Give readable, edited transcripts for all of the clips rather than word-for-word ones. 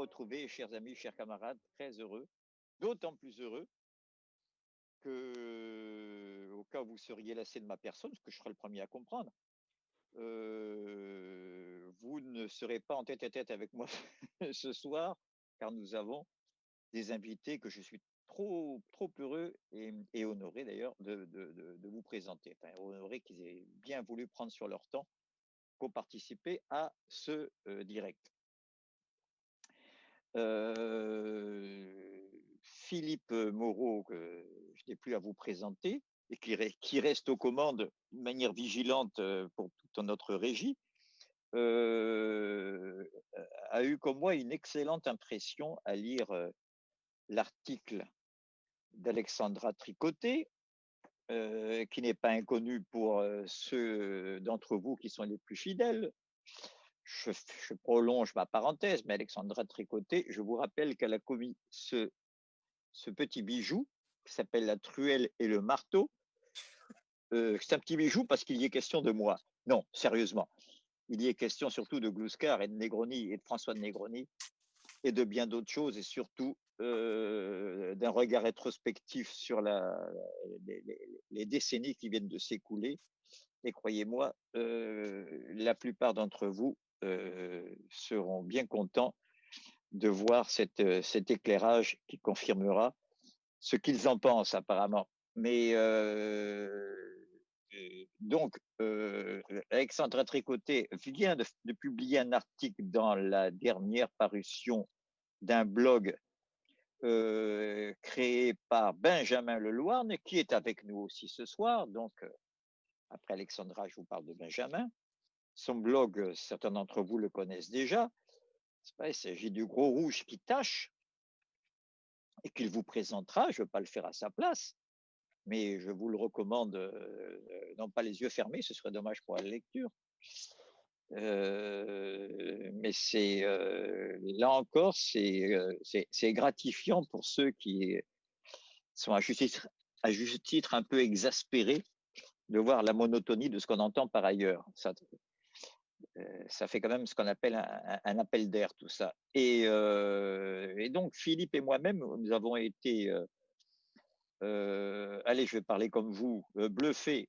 retrouver, chers amis, chers camarades, très heureux, d'autant plus heureux que, au cas où vous seriez lassé de ma personne, ce que je serai le premier à comprendre, vous ne serez pas en tête-à-tête avec moi ce soir, car nous avons des invités que je suis trop heureux et honoré d'ailleurs de vous présenter. Enfin, honoré qu'ils aient bien voulu prendre sur leur temps pour participer à ce direct. Philippe Moreau, que je n'ai plus à vous présenter, et qui reste aux commandes de manière vigilante pour toute notre régie, a eu comme moi une excellente impression à lire l'article d'Alexandra Tricoté, qui n'est pas inconnu pour ceux d'entre vous qui sont les plus fidèles. Je prolonge ma parenthèse, mais Alexandra Tricoté, je vous rappelle qu'elle a commis ce petit bijou qui s'appelle La Truelle et le Marteau. C'est un petit bijou parce qu'il y est question de moi. Non, sérieusement. Il y est question surtout de Glouskar et de Negroni et de François de Negroni et de bien d'autres choses et surtout d'un regard rétrospectif sur les décennies qui viennent de s'écouler. Et croyez-moi, la plupart d'entre vous seront bien contents de voir cet éclairage qui confirmera ce qu'ils en pensent apparemment. Mais donc, Alexandra Tricoté vient de publier un article dans la dernière parution d'un blog créé par Benjamin Leloirne, qui est avec nous aussi ce soir. Donc, après Alexandra, je vous parle de Benjamin. Son blog, certains d'entre vous le connaissent déjà. Il s'agit du Gros Rouge qui tâche et qu'il vous présentera. Je ne veux pas le faire à sa place, mais je vous le recommande, non pas les yeux fermés, ce serait dommage pour la lecture. Mais c'est là encore, c'est gratifiant pour ceux qui sont à juste titre un peu exaspérés de voir la monotonie de ce qu'on entend par ailleurs. Ça fait quand même ce qu'on appelle un appel d'air, tout ça. Et donc, Philippe et moi-même, nous avons été, allez, je vais parler comme vous, bluffés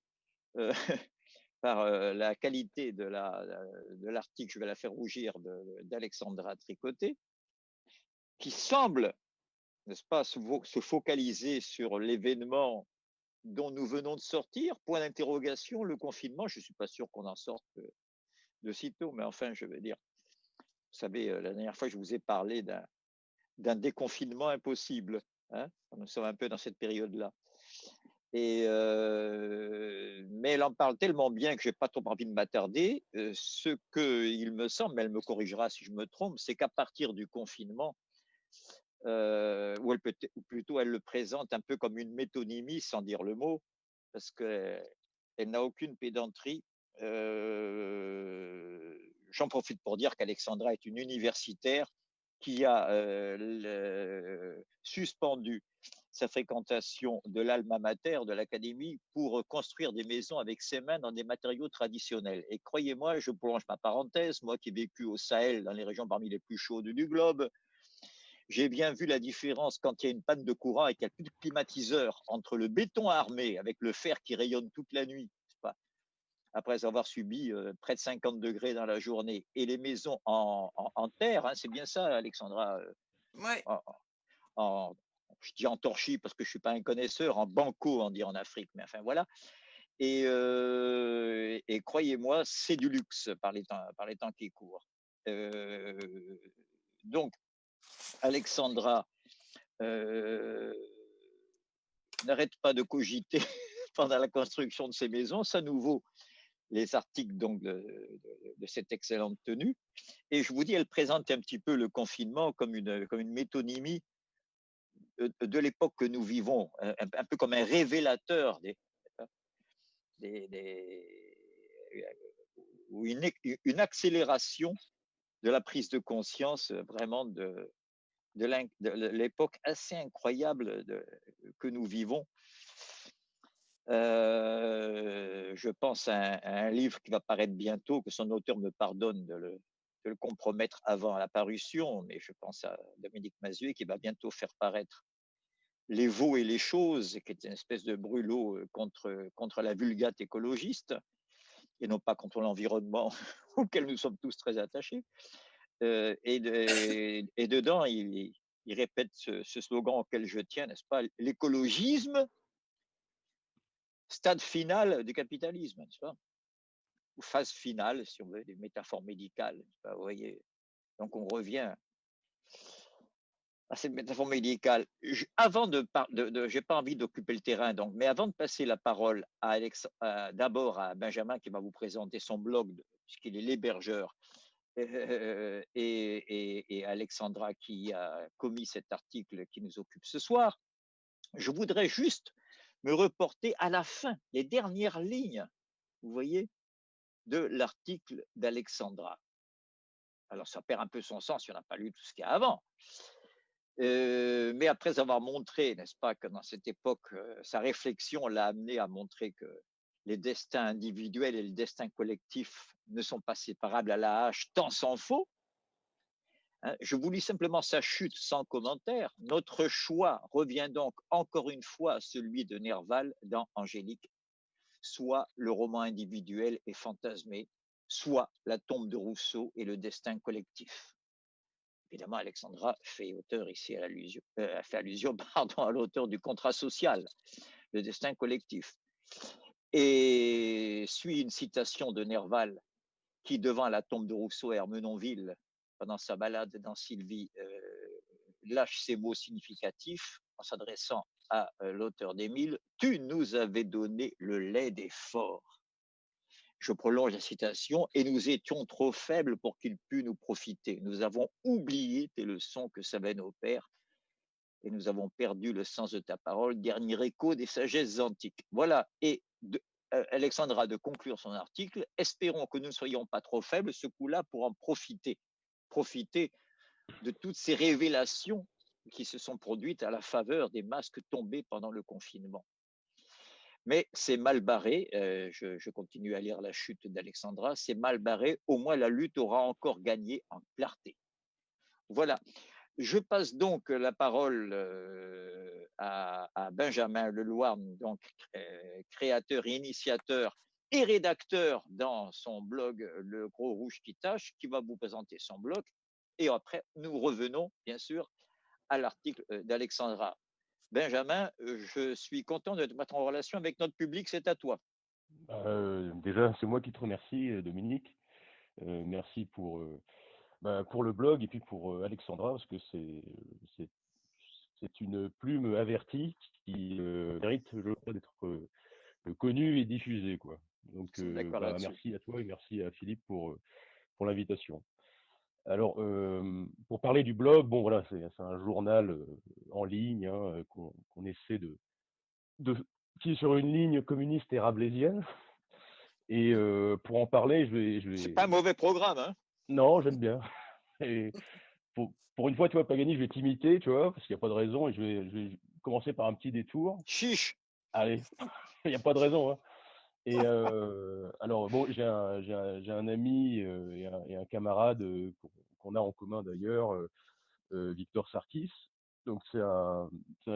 par la qualité de l'article, je vais la faire rougir, d'Alexandra Tricoté, qui semble, n'est-ce pas, se focaliser sur l'événement dont nous venons de sortir. Point d'interrogation, le confinement, je ne suis pas sûr qu'on en sorte de sitôt, mais enfin, je veux dire, vous savez, la dernière fois, je vous ai parlé d'un déconfinement impossible. Hein, nous sommes un peu dans cette période-là. Mais elle en parle tellement bien que je n'ai pas trop envie de m'attarder. Ce qu'il me semble, mais elle me corrigera si je me trompe, c'est qu'à partir du confinement, ou plutôt elle le présente un peu comme une métonymie, sans dire le mot, parce qu'elle n'a aucune pédanterie. J'en profite pour dire qu'Alexandra est une universitaire qui a suspendu sa fréquentation de l'alma mater, de l'académie, pour construire des maisons avec ses mains dans des matériaux traditionnels. Et croyez-moi, je prolonge ma parenthèse, moi qui ai vécu au Sahel, dans les régions parmi les plus chaudes du globe, j'ai bien vu la différence quand il y a une panne de courant et qu'il n'y a plus de climatiseur entre le béton armé avec le fer qui rayonne toute la nuit, après avoir subi près de 50 degrés dans la journée, et les maisons en terre, hein, c'est bien ça, Alexandra, Ouais. je dis en torchis parce que je ne suis pas un connaisseur, en banco, on dit en Afrique, mais enfin voilà. Et croyez-moi, c'est du luxe par les temps qui courent. Donc, Alexandra n'arrête pas de cogiter pendant la construction de ces maisons. Ça nous vaut les articles donc de cette excellente tenue. Et je vous dis, elle présente un petit peu le confinement comme une métonymie de l'époque que nous vivons, un peu comme un révélateur ou une accélération de la prise de conscience vraiment de l'époque assez incroyable que nous vivons. Je pense à un livre qui va paraître bientôt, que son auteur me pardonne de de le compromettre avant la parution, mais je pense à Dominique Mazuet qui va bientôt faire paraître Les Veaux et les choses, qui est une espèce de brûlot contre la vulgate écologiste, et non pas contre l'environnement auquel nous sommes tous très attachés. Et dedans, il répète ce slogan auquel je tiens, n'est-ce pas? L'écologisme, stade final du capitalisme, n'est-ce pas? Ou phase finale, si on veut, des métaphores médicales, n'est-ce pas? Vous voyez? Donc on revient à cette métaphore médicale. Avant j'ai pas envie d'occuper le terrain, donc, mais avant de passer la parole à d'abord à Benjamin qui va vous présenter son blog, puisqu'il est l'hébergeur, et Alexandra qui a commis cet article qui nous occupe ce soir, je voudrais juste me reporter à la fin, les dernières lignes, vous voyez, de l'article d'Alexandra. Alors ça perd un peu son sens si on n'a pas lu tout ce qu'il y a avant. Mais après avoir montré, n'est-ce pas, que dans cette époque, sa réflexion l'a amené à montrer que les destins individuels et le destin collectif ne sont pas séparables à la hache, tant s'en faut. Hein, je vous lis simplement sa chute sans commentaire. Notre choix revient donc encore une fois à celui de Nerval dans Angélique, soit le roman individuel est fantasmé, soit la tombe de Rousseau et le destin collectif. Évidemment, Alexandra fait auteur ici fait allusion pardon, à l'auteur du contrat social, le destin collectif. Et suit une citation de Nerval qui, devant la tombe de Rousseau à Ermenonville, pendant sa balade dans Sylvie, lâche ces mots significatifs en s'adressant à l'auteur d'Émile: Tu nous avais donné le lait des forts. Je prolonge la citation, et nous étions trop faibles pour qu'il pût nous profiter. Nous avons oublié tes leçons que savaient nos pères, et nous avons perdu le sens de ta parole, dernier écho des sagesses antiques. Voilà, et Alexandra de conclure son article. Espérons que nous ne soyons pas trop faibles ce coup-là pour en profiter de toutes ces révélations qui se sont produites à la faveur des masques tombés pendant le confinement. Mais c'est mal barré, je continue à lire la chute d'Alexandra, c'est mal barré, au moins la lutte aura encore gagné en clarté. Voilà, je passe donc la parole à Benjamin Lelouarn, donc créateur et initiateur et rédacteur dans son blog Le Gros Rouge qui tâche, qui va vous présenter son blog. Et après, nous revenons, bien sûr, à l'article d'Alexandra. Benjamin, je suis content de te mettre en relation avec notre public, c'est à toi. Déjà, c'est moi qui te remercie, Dominique. Merci pour le blog et puis pour Alexandra, parce que c'est, c'est une plume avertie qui mérite, je crois, d'être connue et diffusée, quoi. Donc, Nous sommes d'accord là-dessus. merci à toi et merci à Philippe pour l'invitation. Alors, pour parler du blog, bon, voilà, c'est un journal en ligne hein, qu'on essaie de, qui est sur une ligne communiste et rabelaisienne. Et pour en parler, C'est pas un mauvais programme, hein? Non, j'aime bien. Et pour une fois, tu vois, Pagani, je vais t'imiter, tu vois, parce qu'il n'y a pas de raison, et je vais commencer par un petit détour. Chiche. Allez, il n'y a pas de raison, hein. Et alors, bon, j'ai un ami et un camarade qu'on a en commun d'ailleurs, Victor Sarkis. Donc, c'est un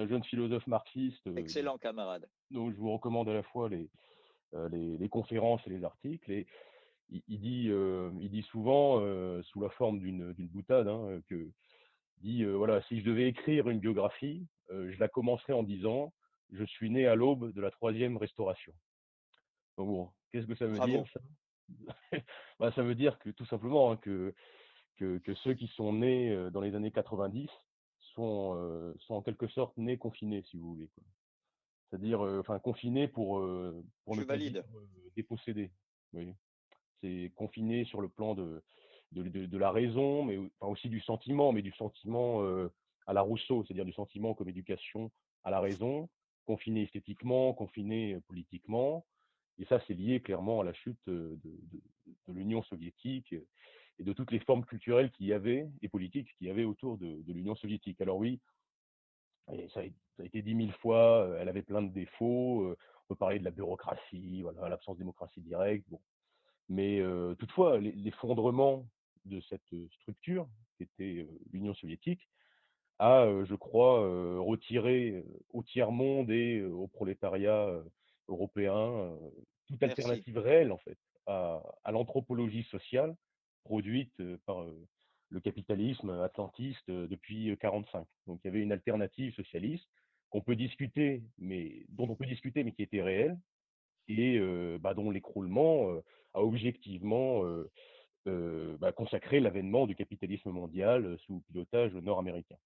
jeune philosophe marxiste, Excellent camarade. donc je vous recommande à la fois les conférences et les articles. Et il dit souvent, sous la forme d'une boutade, hein, voilà, si je devais écrire une biographie, je la commencerais en disant, je suis né à l'aube de la troisième restauration. Donc bon, qu'est-ce que ça veut dire Bravo. ça? Bah, ça veut dire que tout simplement hein, que ceux qui sont nés dans les années 90 sont en quelque sorte nés confinés, si vous voulez, quoi. C'est-à-dire, enfin, confinés pour ne Je pas dire valide. dépossédés. Vous voyez. C'est confiné sur le plan de la raison, mais enfin, aussi du sentiment, mais du sentiment à la Rousseau, c'est-à-dire du sentiment comme éducation à la raison, confiné esthétiquement, confiné politiquement. Et ça, c'est lié clairement à la chute de l'Union soviétique et de toutes les formes culturelles qu'il y avait et politiques qu'il y avait autour de l'Union soviétique. Alors oui, et ça a été dit 1000 fois, elle avait plein de défauts. On peut parler de la bureaucratie, voilà, l'absence de démocratie directe. Bon. Mais toutefois, l'effondrement de cette structure, qui était l'Union soviétique, a, je crois, retiré au tiers-monde et au prolétariat européen toute Merci. alternative réelle, en fait, à l'anthropologie sociale produite par le capitalisme atlantiste depuis 1945. Donc il y avait une alternative socialiste qu'on peut discuter, mais dont on peut discuter, mais qui était réelle, et dont l'écroulement a objectivement consacré l'avènement du capitalisme mondial sous pilotage nord-américain.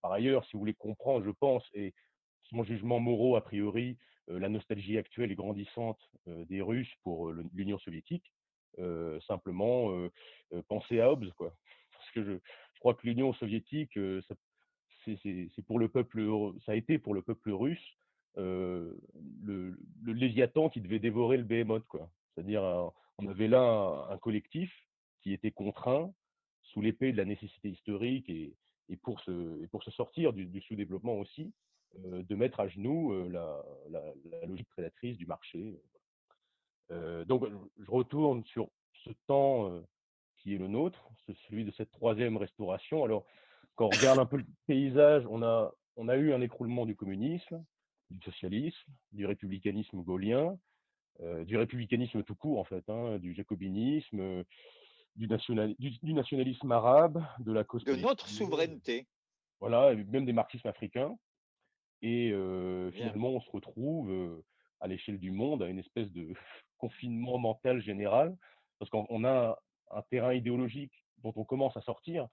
Par ailleurs, si vous voulez comprendre, je pense, et sans jugement moraux a priori, la nostalgie actuelle et grandissante des Russes pour l'Union soviétique, simplement pensez à Hobbes, quoi. Parce que je crois que l'Union soviétique, c'est pour le peuple, ça a été pour le peuple russe le Léviathan qui devait dévorer le Behemoth, quoi. C'est-à-dire, on avait là un collectif qui était contraint sous l'épée de la nécessité historique et pour se sortir du sous-développement aussi, de mettre à genoux la logique prédatrice du marché. Donc, je retourne sur ce temps qui est le nôtre, celui de cette troisième restauration. Alors, quand on regarde un peu le paysage, on a eu un écroulement du communisme, du socialisme, du républicanisme gaullien, du républicanisme tout court, en fait, hein, du jacobinisme, du nationalisme arabe, de la cause De notre palestinienne, souveraineté. voilà, et même des marxismes africains. Et Bien. finalement, on se retrouve à l'échelle du monde à une espèce de confinement mental général, parce qu'on a un terrain idéologique dont on commence à sortir,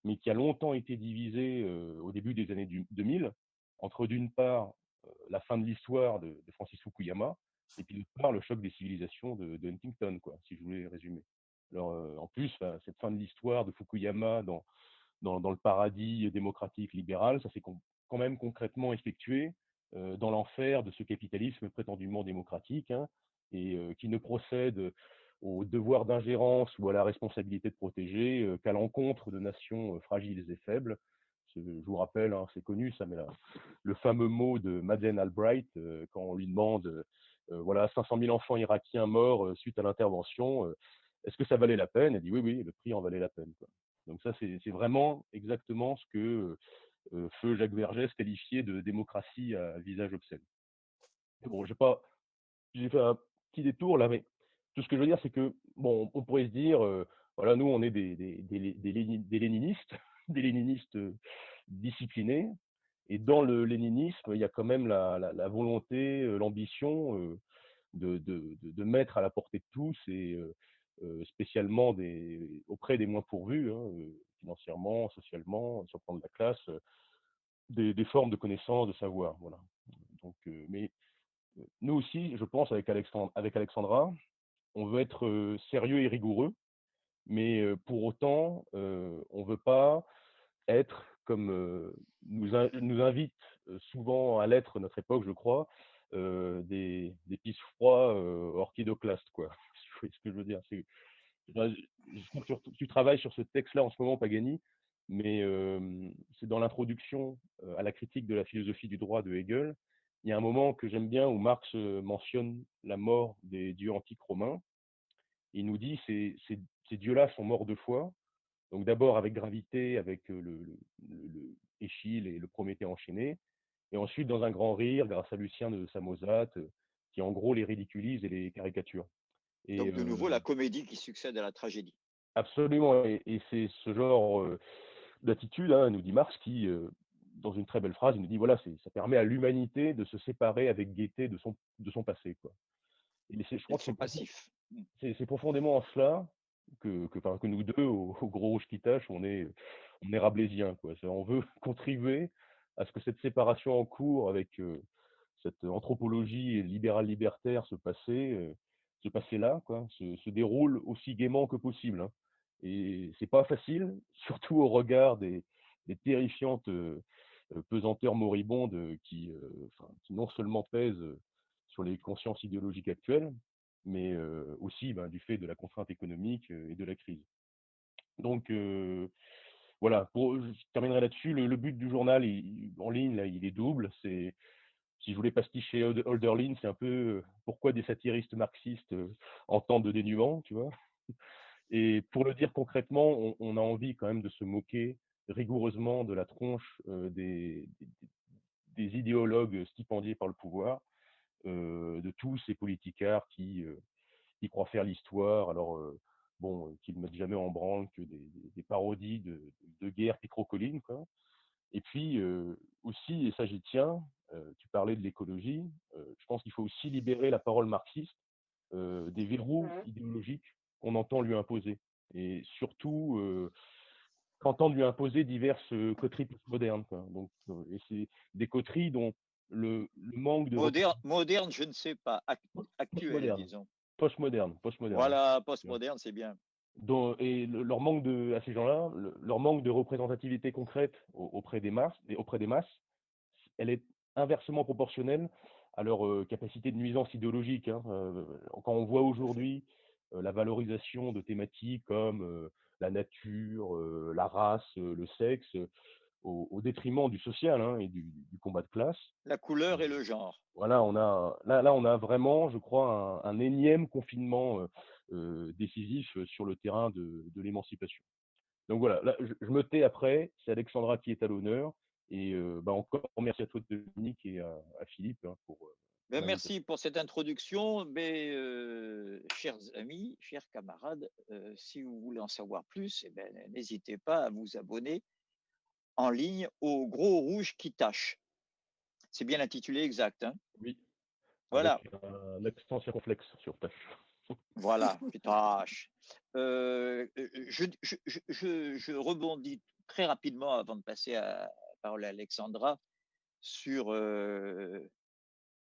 mais qui a longtemps été divisé au début des années 2000, entre d'une part la fin de l'histoire de Francis Fukuyama, et puis d'autre part le choc des civilisations de Huntington, quoi, si je voulais résumer. Alors, en plus, cette fin de l'histoire de Fukuyama dans le paradis démocratique libéral, ça s'est quand même concrètement effectué dans l'enfer de ce capitalisme prétendument démocratique, hein, et qui ne procède au devoir d'ingérence ou à la responsabilité de protéger qu'à l'encontre de nations fragiles et faibles. Je vous rappelle, hein, c'est connu ça, mais le fameux mot de Madeleine Albright quand on lui demande voilà, 500 000 enfants irakiens morts suite à l'intervention, est-ce que ça valait la peine? Elle dit oui, oui, le prix en valait la peine, quoi. Donc ça, c'est vraiment exactement ce que feu Jacques Vergès qualifiait de démocratie à visage obscène. Bon, j'ai fait un petit détour là, mais tout ce que je veux dire, c'est que bon, on pourrait se dire, voilà, nous, on est des léninistes, des léninistes disciplinés, et dans le léninisme, il y a quand même la volonté, l'ambition de mettre à la portée de tous et spécialement auprès des moins pourvus, hein, financièrement, socialement, sur le plan de la classe, des formes de connaissances, de savoir. Voilà. Donc, mais nous aussi, je pense, avec Alexandra, on veut être sérieux et rigoureux, mais pour autant, on ne veut pas être comme nous invite souvent à l'être notre époque, je crois, des pisse froids orchidoclastes, quoi. Si vous voyez ce que je veux dire. Je crois que tu travailles sur ce texte-là en ce moment, Pagani, mais c'est dans l'introduction à la critique de la philosophie du droit de Hegel. Il y a un moment que j'aime bien où Marx mentionne la mort des dieux antiques romains. Il nous dit ces dieux-là sont morts deux fois. Donc d'abord avec gravité, avec le Échille et le Prométhée enchaîné, et ensuite dans un grand rire grâce à Lucien de Samosate, qui en gros les ridiculise et les caricature. Et Donc, de nouveau, la comédie qui succède à la tragédie. absolument, et c'est ce genre d'attitude, hein, nous dit Marx, qui, dans une très belle phrase, il nous dit voilà, ça permet à l'humanité de se séparer avec gaieté de son passé, quoi. Et je Et crois de que son passif. c'est profondément en cela que nous deux, au gros rouge qui tâche, on est rabelaisiens, quoi. On veut contribuer à ce que cette séparation en cours avec cette anthropologie libérale libertaire se passer là, quoi, se déroule aussi gaiement que possible, hein. Et c'est pas facile, surtout au regard des terrifiantes pesanteurs moribondes qui non seulement pèsent sur les consciences idéologiques actuelles, mais aussi du fait de la contrainte économique et de la crise. Donc voilà, je terminerai là-dessus. Le but du journal en ligne, là, il est double. Si je voulais pasticher Hölderlin, c'est un peu pourquoi des satiristes marxistes en temps de dénuement, tu vois. Et pour le dire concrètement, on a envie quand même de se moquer rigoureusement de la tronche des idéologues stipendiés par le pouvoir, de tous ces politicards qui croient faire l'histoire, alors bon, qui ne mettent jamais en branle que des parodies de guerre pétrocoline, quoi. Et puis aussi, et ça j'y tiens, tu parlais de l'écologie, je pense qu'il faut aussi libérer la parole marxiste des verrous idéologiques qu'on entend lui imposer. Et surtout, qu'entendent lui imposer diverses coteries postmodernes, quoi. Donc, et c'est des coteries dont le manque de Moderne, je ne sais pas. Actuel, postmoderne, disons. postmoderne, hein. Voilà, postmoderne, c'est bien. Leur manque à ces gens-là, leur manque de représentativité concrète auprès des masses, elle est inversement proportionnelle à leur capacité de nuisance idéologique, hein. Quand on voit aujourd'hui la valorisation de thématiques comme la nature, la race, le sexe, au détriment du social, hein, et du combat de classe. La couleur et le genre. Voilà, on a vraiment, je crois, un énième confinement décisif sur le terrain de l'émancipation. Donc voilà, là, je me tais après, c'est Alexandra qui est à l'honneur. Et encore merci à toi, Dominique, et à Philippe, hein, pour l'invitation. Merci pour cette introduction. Mais, chers amis, chers camarades, si vous voulez en savoir plus, n'hésitez pas à vous abonner en ligne au Gros Rouge qui tâche. C'est bien l'intitulé exact, hein? Oui, Voilà, avec un accent circonflexe sur tâche. voilà, qui tâche. Je rebondis très rapidement avant de passer la parole à Alexandra sur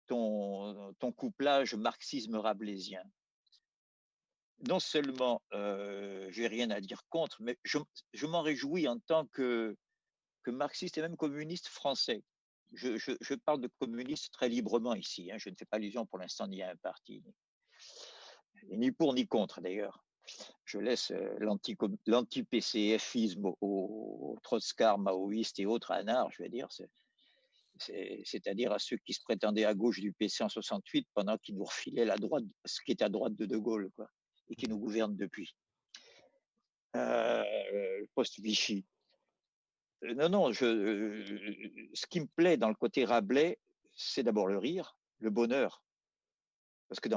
ton couplage marxisme-rabelaisien. Non seulement je n'ai rien à dire contre, mais je m'en réjouis en tant que marxiste et même communiste français. Je parle de communiste très librement ici, hein, je ne fais pas allusion pour l'instant ni à un parti, ni pour ni contre d'ailleurs. Je laisse l'anti-PCFisme aux trotskars, maoïstes et autres anards, je vais dire, c'est-à-dire à ceux qui se prétendaient à gauche du PC en 68 pendant qu'ils nous refilaient la droite, ce qui est à droite de Gaulle, quoi, et qui nous gouverne depuis. Post-Vichy. Non, ce qui me plaît dans le côté Rabelais, c'est d'abord le rire, le bonheur. Parce que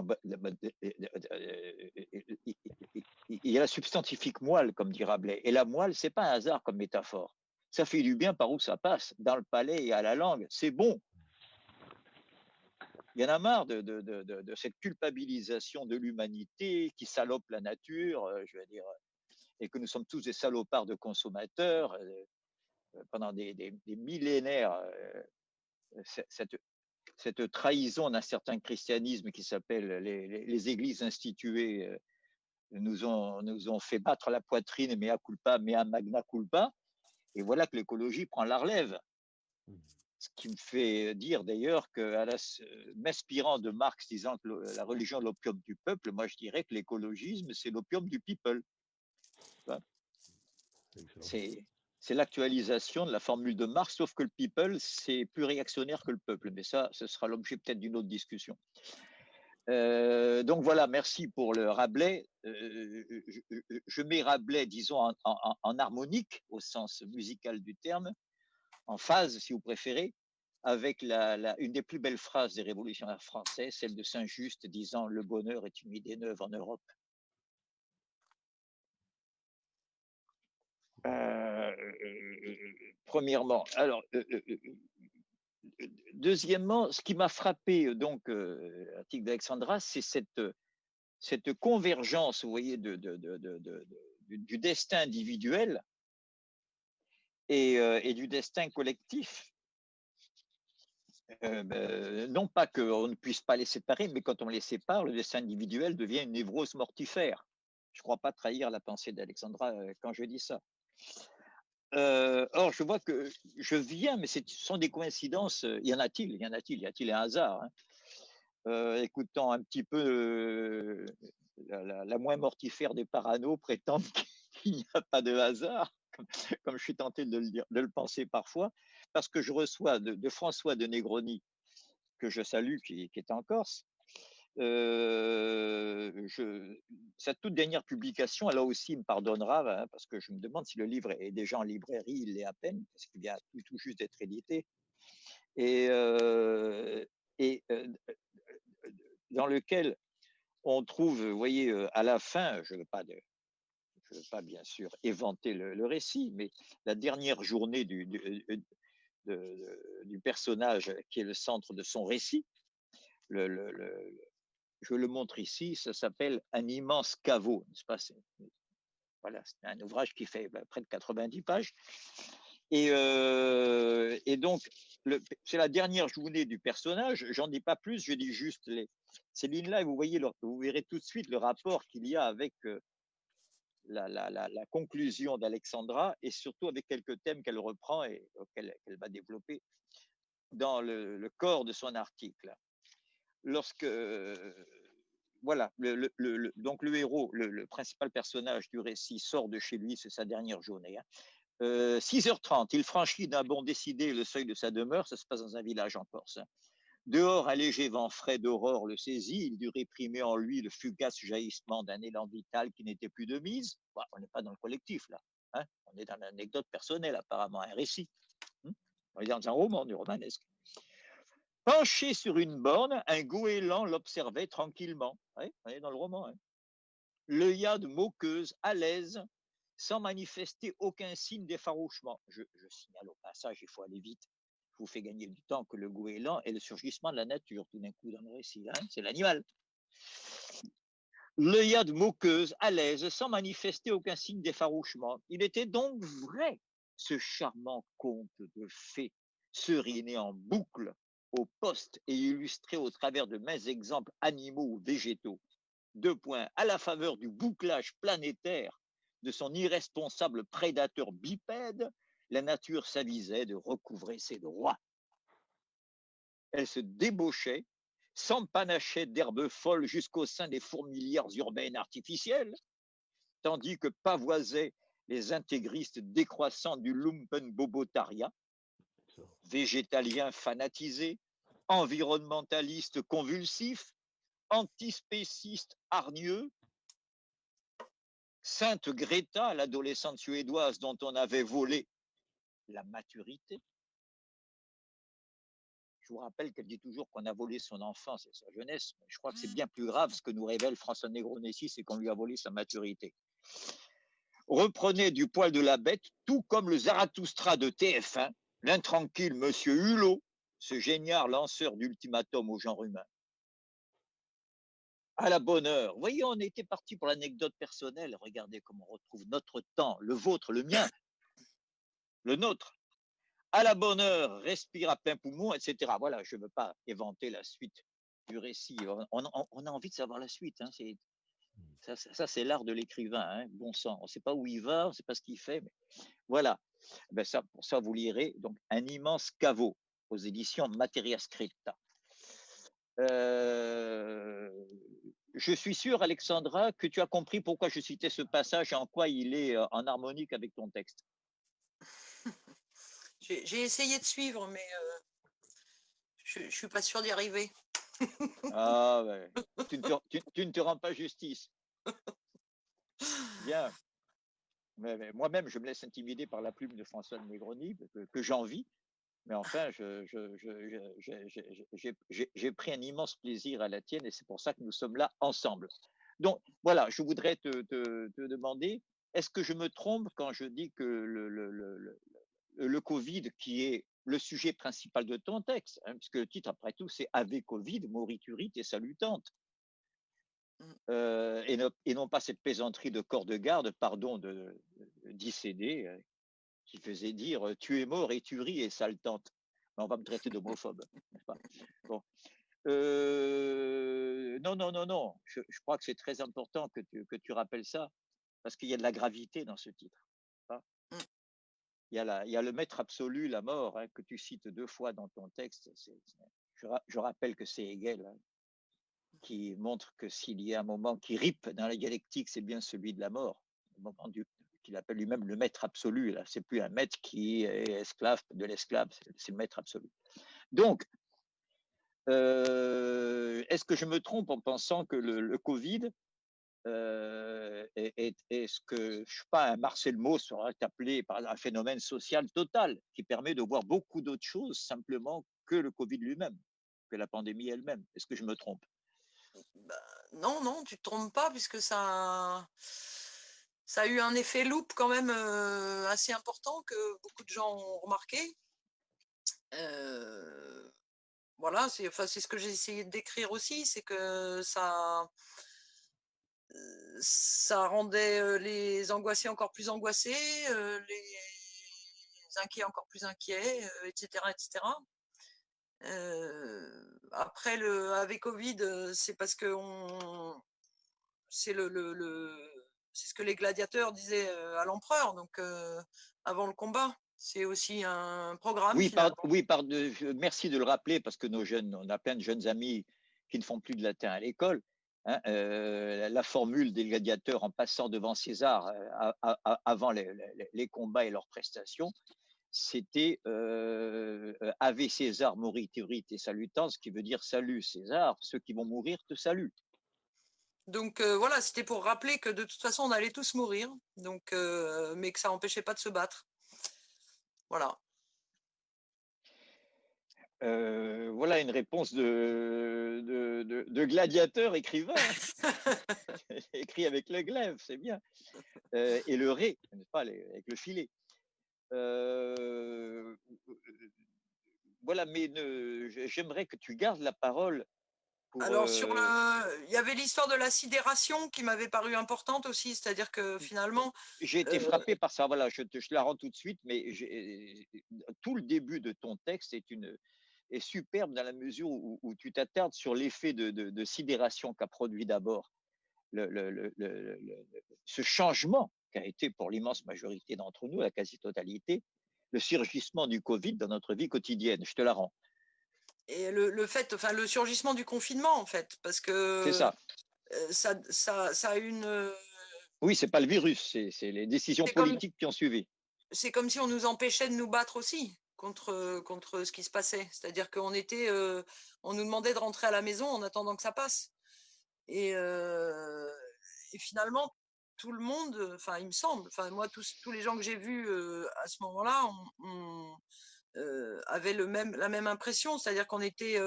il y a la substantifique moelle, comme dit Rabelais. Et la moelle, c'est pas un hasard comme métaphore. Ça fait du bien par où ça passe, dans le palais et à la langue. C'est bon. Il y en a marre de cette culpabilisation de l'humanité qui salope la nature, je veux dire, et que nous sommes tous des salopards de consommateurs pendant des millénaires. Cette trahison d'un certain christianisme qui s'appelle les églises instituées nous ont fait battre la poitrine, mea culpa, mea magna culpa. Et voilà que l'écologie prend la relève. Ce qui me fait dire d'ailleurs que, m'inspirant de Marx disant que la religion est l'opium du peuple, moi je dirais que l'écologisme, c'est l'opium du people. C'est l'actualisation de la formule de Marx, sauf que le people, c'est plus réactionnaire que le peuple. Mais ça, ce sera l'objet peut-être d'une autre discussion. Donc voilà, merci pour le Rabelais. Je mets Rabelais, disons, en harmonique, au sens musical du terme, en phase, si vous préférez, avec une des plus belles phrases des révolutionnaires français, celle de Saint-Just disant « Le bonheur est une idée neuve en Europe ». Premièrement. Alors, deuxièmement, ce qui m'a frappé, donc, l'article d'Alexandra, c'est cette convergence, vous voyez, du destin individuel et du destin collectif. Non pas qu'on ne puisse pas les séparer, mais quand on les sépare, le destin individuel devient une névrose mortifère. Je ne crois pas trahir la pensée d'Alexandra quand je dis ça. Or, je vois que je viens, mais ce sont des coïncidences. Y en a-t-il? Y a-t-il un hasard, hein? Écoutant un petit peu la moins mortifère des paranos prétendre qu'il n'y a pas de hasard, comme je suis tenté de le penser parfois, parce que je reçois de François de Negroni, que je salue, qui est en Corse, Sa toute dernière publication, là aussi, il me pardonnera, hein, parce que je me demande si le livre est déjà en librairie, il l'est à peine, parce qu'il vient tout juste d'être édité. Et, euh, et dans lequel on trouve, vous voyez, à la fin, je ne veux pas bien sûr éventer le récit, mais la dernière journée du personnage qui est le centre de son récit, le, le, le, je le montre ici, ça s'appelle Un immense caveau, n'est-ce pas? Voilà, c'est un ouvrage qui fait près de 90 pages. Et donc, c'est la dernière journée du personnage. J'en dis pas plus, je dis juste ces lignes-là, et vous verrez tout de suite le rapport qu'il y a avec la conclusion d'Alexandra, et surtout avec quelques thèmes qu'elle reprend et qu'elle va développer dans le corps de son article. Lorsque voilà, donc le héros, le principal personnage du récit sort de chez lui, c'est sa dernière journée. 6h30, il franchit d'un bond décidé le seuil de sa demeure, ça se passe dans un village en Corse. Dehors, un léger vent frais d'aurore le saisit, il dut réprimer en lui le fugace jaillissement d'un élan vital qui n'était plus de mise. Bon, on n'est pas dans le collectif là, hein, on est dans l'anecdote personnelle apparemment, un récit. On est dans un roman, du romanesque. Penché sur une borne, un goéland l'observait tranquillement. Ouais, on est dans le roman. Hein. L'œillade moqueuse, à l'aise, sans manifester aucun signe d'effarouchement. Je signale au passage, il faut aller vite. Je vous fais gagner du temps que le goéland est le surgissement de la nature, tout d'un coup dans le récit. Hein, c'est l'animal. L'œillade moqueuse, à l'aise, sans manifester aucun signe d'effarouchement. Il était donc vrai, ce charmant conte de fées, seriné en boucle, au poste et illustré au travers de maints exemples animaux ou végétaux. 2 points, à la faveur du bouclage planétaire de son irresponsable prédateur bipède, la nature s'avisait de recouvrer ses droits. Elle se débauchait, s'empanachait d'herbes folles jusqu'au sein des fourmilières urbaines artificielles, tandis que pavoisaient les intégristes décroissants du lumpenbobotariat, végétaliens fanatisés, environnementalistes convulsifs, antispécistes hargneux, Sainte Greta, l'adolescente suédoise dont on avait volé la maturité. Je vous rappelle qu'elle dit toujours qu'on a volé son enfance et sa jeunesse, mais je crois que c'est bien plus grave ce que nous révèle François Negroni, c'est qu'on lui a volé sa maturité. Reprenait du poil de la bête, tout comme le Zarathustra de TF1, l'intranquille monsieur Hulot, ce génial lanceur d'ultimatum au genre humain. À la bonne heure. Vous voyez, on était parti pour l'anecdote personnelle. Regardez comment on retrouve notre temps, le vôtre, le mien, le nôtre. À la bonne heure, respire à plein poumon, etc. Voilà, je ne veux pas éventer la suite du récit. On a envie de savoir la suite. Hein. Ça, c'est l'art de l'écrivain. Hein. Bon sang, on ne sait pas où il va, on ne sait pas ce qu'il fait. Mais voilà. Ben ça, pour ça, vous lirez donc Un immense caveau aux éditions Materia Scripta. Je suis sûr, Alexandra, que tu as compris pourquoi je citais ce passage et en quoi il est en harmonique avec ton texte. J'ai essayé de suivre, mais je ne suis pas sûre d'y arriver. Ah ouais, tu ne te rends pas justice. Bien. Mais moi-même, je me laisse intimider par la plume de François Negroni, que j'envie. Mais enfin, j'ai pris un immense plaisir à la tienne et c'est pour ça que nous sommes là ensemble. Donc voilà, je voudrais te demander, est-ce que je me trompe quand je dis que le Covid, qui est le sujet principal de ton texte, hein, puisque le titre, après tout, c'est Ave Covid, moriturite et salutante, et non pas cette plaisanterie de corps de garde, pardon, de dissédé, qui faisait dire tu es mort et tu ris et saltante. On va me traiter d'homophobe, n'est-ce pas? Bon. Non. Je crois que c'est très important que tu rappelles ça, parce qu'il y a de la gravité dans ce titre. Hein. Il y a le maître absolu, la mort, hein, que tu cites 2 fois dans ton texte. Je rappelle que c'est Hegel, hein, qui montre que s'il y a un moment qui ripe dans la dialectique, c'est bien celui de la mort, le moment qu'il appelle lui-même le maître absolu. Là, c'est plus un maître qui est esclave de l'esclave, c'est le maître absolu. Donc, est-ce que je me trompe en pensant que le Covid est ce que, je sais pas, un Marcel Mauss aurait appelé par un phénomène social total, qui permet de voir beaucoup d'autres choses simplement que le Covid lui-même, que la pandémie elle-même. Est-ce que je me trompe? Ben, non, non, tu te trompes pas, puisque ça a eu un effet loupe quand même assez important que beaucoup de gens ont remarqué. Euh, voilà, c'est ce que j'ai essayé de décrire aussi, c'est que ça rendait les angoissés encore plus angoissés, les inquiets encore plus inquiets, etc., etc. Après, avec Covid, c'est parce que c'est c'est ce que les gladiateurs disaient à l'empereur, donc avant le combat. C'est aussi un programme Oui, finalement. merci de le rappeler parce que on a plein de jeunes amis qui ne font plus de latin à l'école. Hein, la formule des gladiateurs en passant devant César avant les combats et leurs prestations, c'était Ave César moriturit et salutans, ce qui veut dire salut César, ceux qui vont mourir te saluent. Donc voilà, c'était pour rappeler que de toute façon on allait tous mourir, donc mais que ça n'empêchait pas de se battre. Voilà. Voilà une réponse de gladiateur écrivain, écrit avec le glaive, c'est bien. Et le ré, n'est-ce pas, avec le filet. Voilà, mais j'aimerais que tu gardes la parole pour. Alors il y avait l'histoire de la sidération qui m'avait paru importante aussi, c'est-à-dire que finalement, J'ai été euh, frappé par ça. Voilà, je la rends tout de suite, mais tout le début de ton texte est superbe dans la mesure où tu t'attardes sur l'effet de sidération qu'a produit d'abord ce changement qu'a été pour l'immense majorité d'entre nous, la quasi-totalité, le surgissement du Covid dans notre vie quotidienne. Je te la rends. et le fait, enfin le surgissement du confinement en fait, parce C'est que ça. ça a une, Oui, c'est pas le virus, c'est les décisions c'est comme politiques qui ont suivi. c'est comme si on nous empêchait de nous battre aussi contre ce qui se passait. C'est-à-dire on nous demandait de rentrer à la maison en attendant que ça passe. Et, euh, et finalement, tout le monde, enfin, il me semble, enfin, moi, tous les gens que j'ai vus à ce moment-là avaient la même impression, c'est-à-dire qu'on était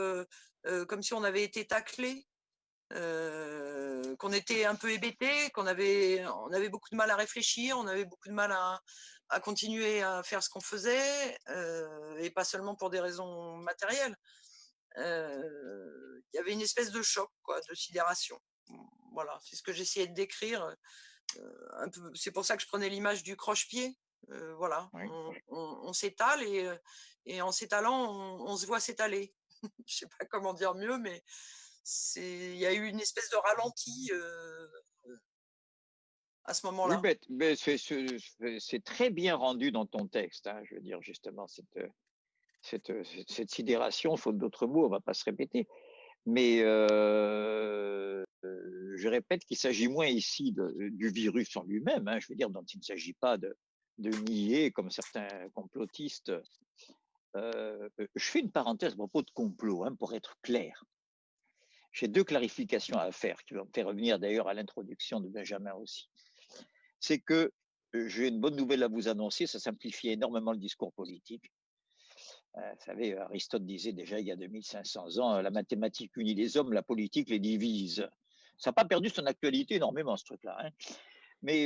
comme si on avait été taclé, qu'on était un peu hébété, on avait beaucoup de mal à réfléchir, on avait beaucoup de mal à continuer à faire ce qu'on faisait, et pas seulement pour des raisons matérielles. Il y avait une espèce de choc, quoi, de sidération. Voilà, c'est ce que j'essayais de décrire. Un peu, c'est pour ça que je prenais l'image du croche-pied. Voilà, Oui. on s'étale et en s'étalant, on se voit s'étaler. Je sais pas comment dire mieux, mais il y a eu une espèce de ralenti à ce Oui, moment-là. mais c'est très bien rendu dans ton texte. Hein, je veux dire, justement, cette sidération, faute d'autres mots, on ne va pas se répéter. Mais je répète qu'il s'agit moins ici du virus en lui-même, hein, je veux dire, dont il ne s'agit pas de nier, comme certains complotistes. Je fais une parenthèse à propos de complot, hein, pour être clair. J'ai deux clarifications à faire, qui vont me faire revenir d'ailleurs à l'introduction de Benjamin aussi. C'est que j'ai une bonne nouvelle à vous annoncer, ça simplifie énormément le discours politique. Vous savez, Aristote disait déjà il y a 2500 ans, la mathématique unit les hommes, la politique les divise. Ça n'a pas perdu son actualité énormément, ce truc-là. Hein. Mais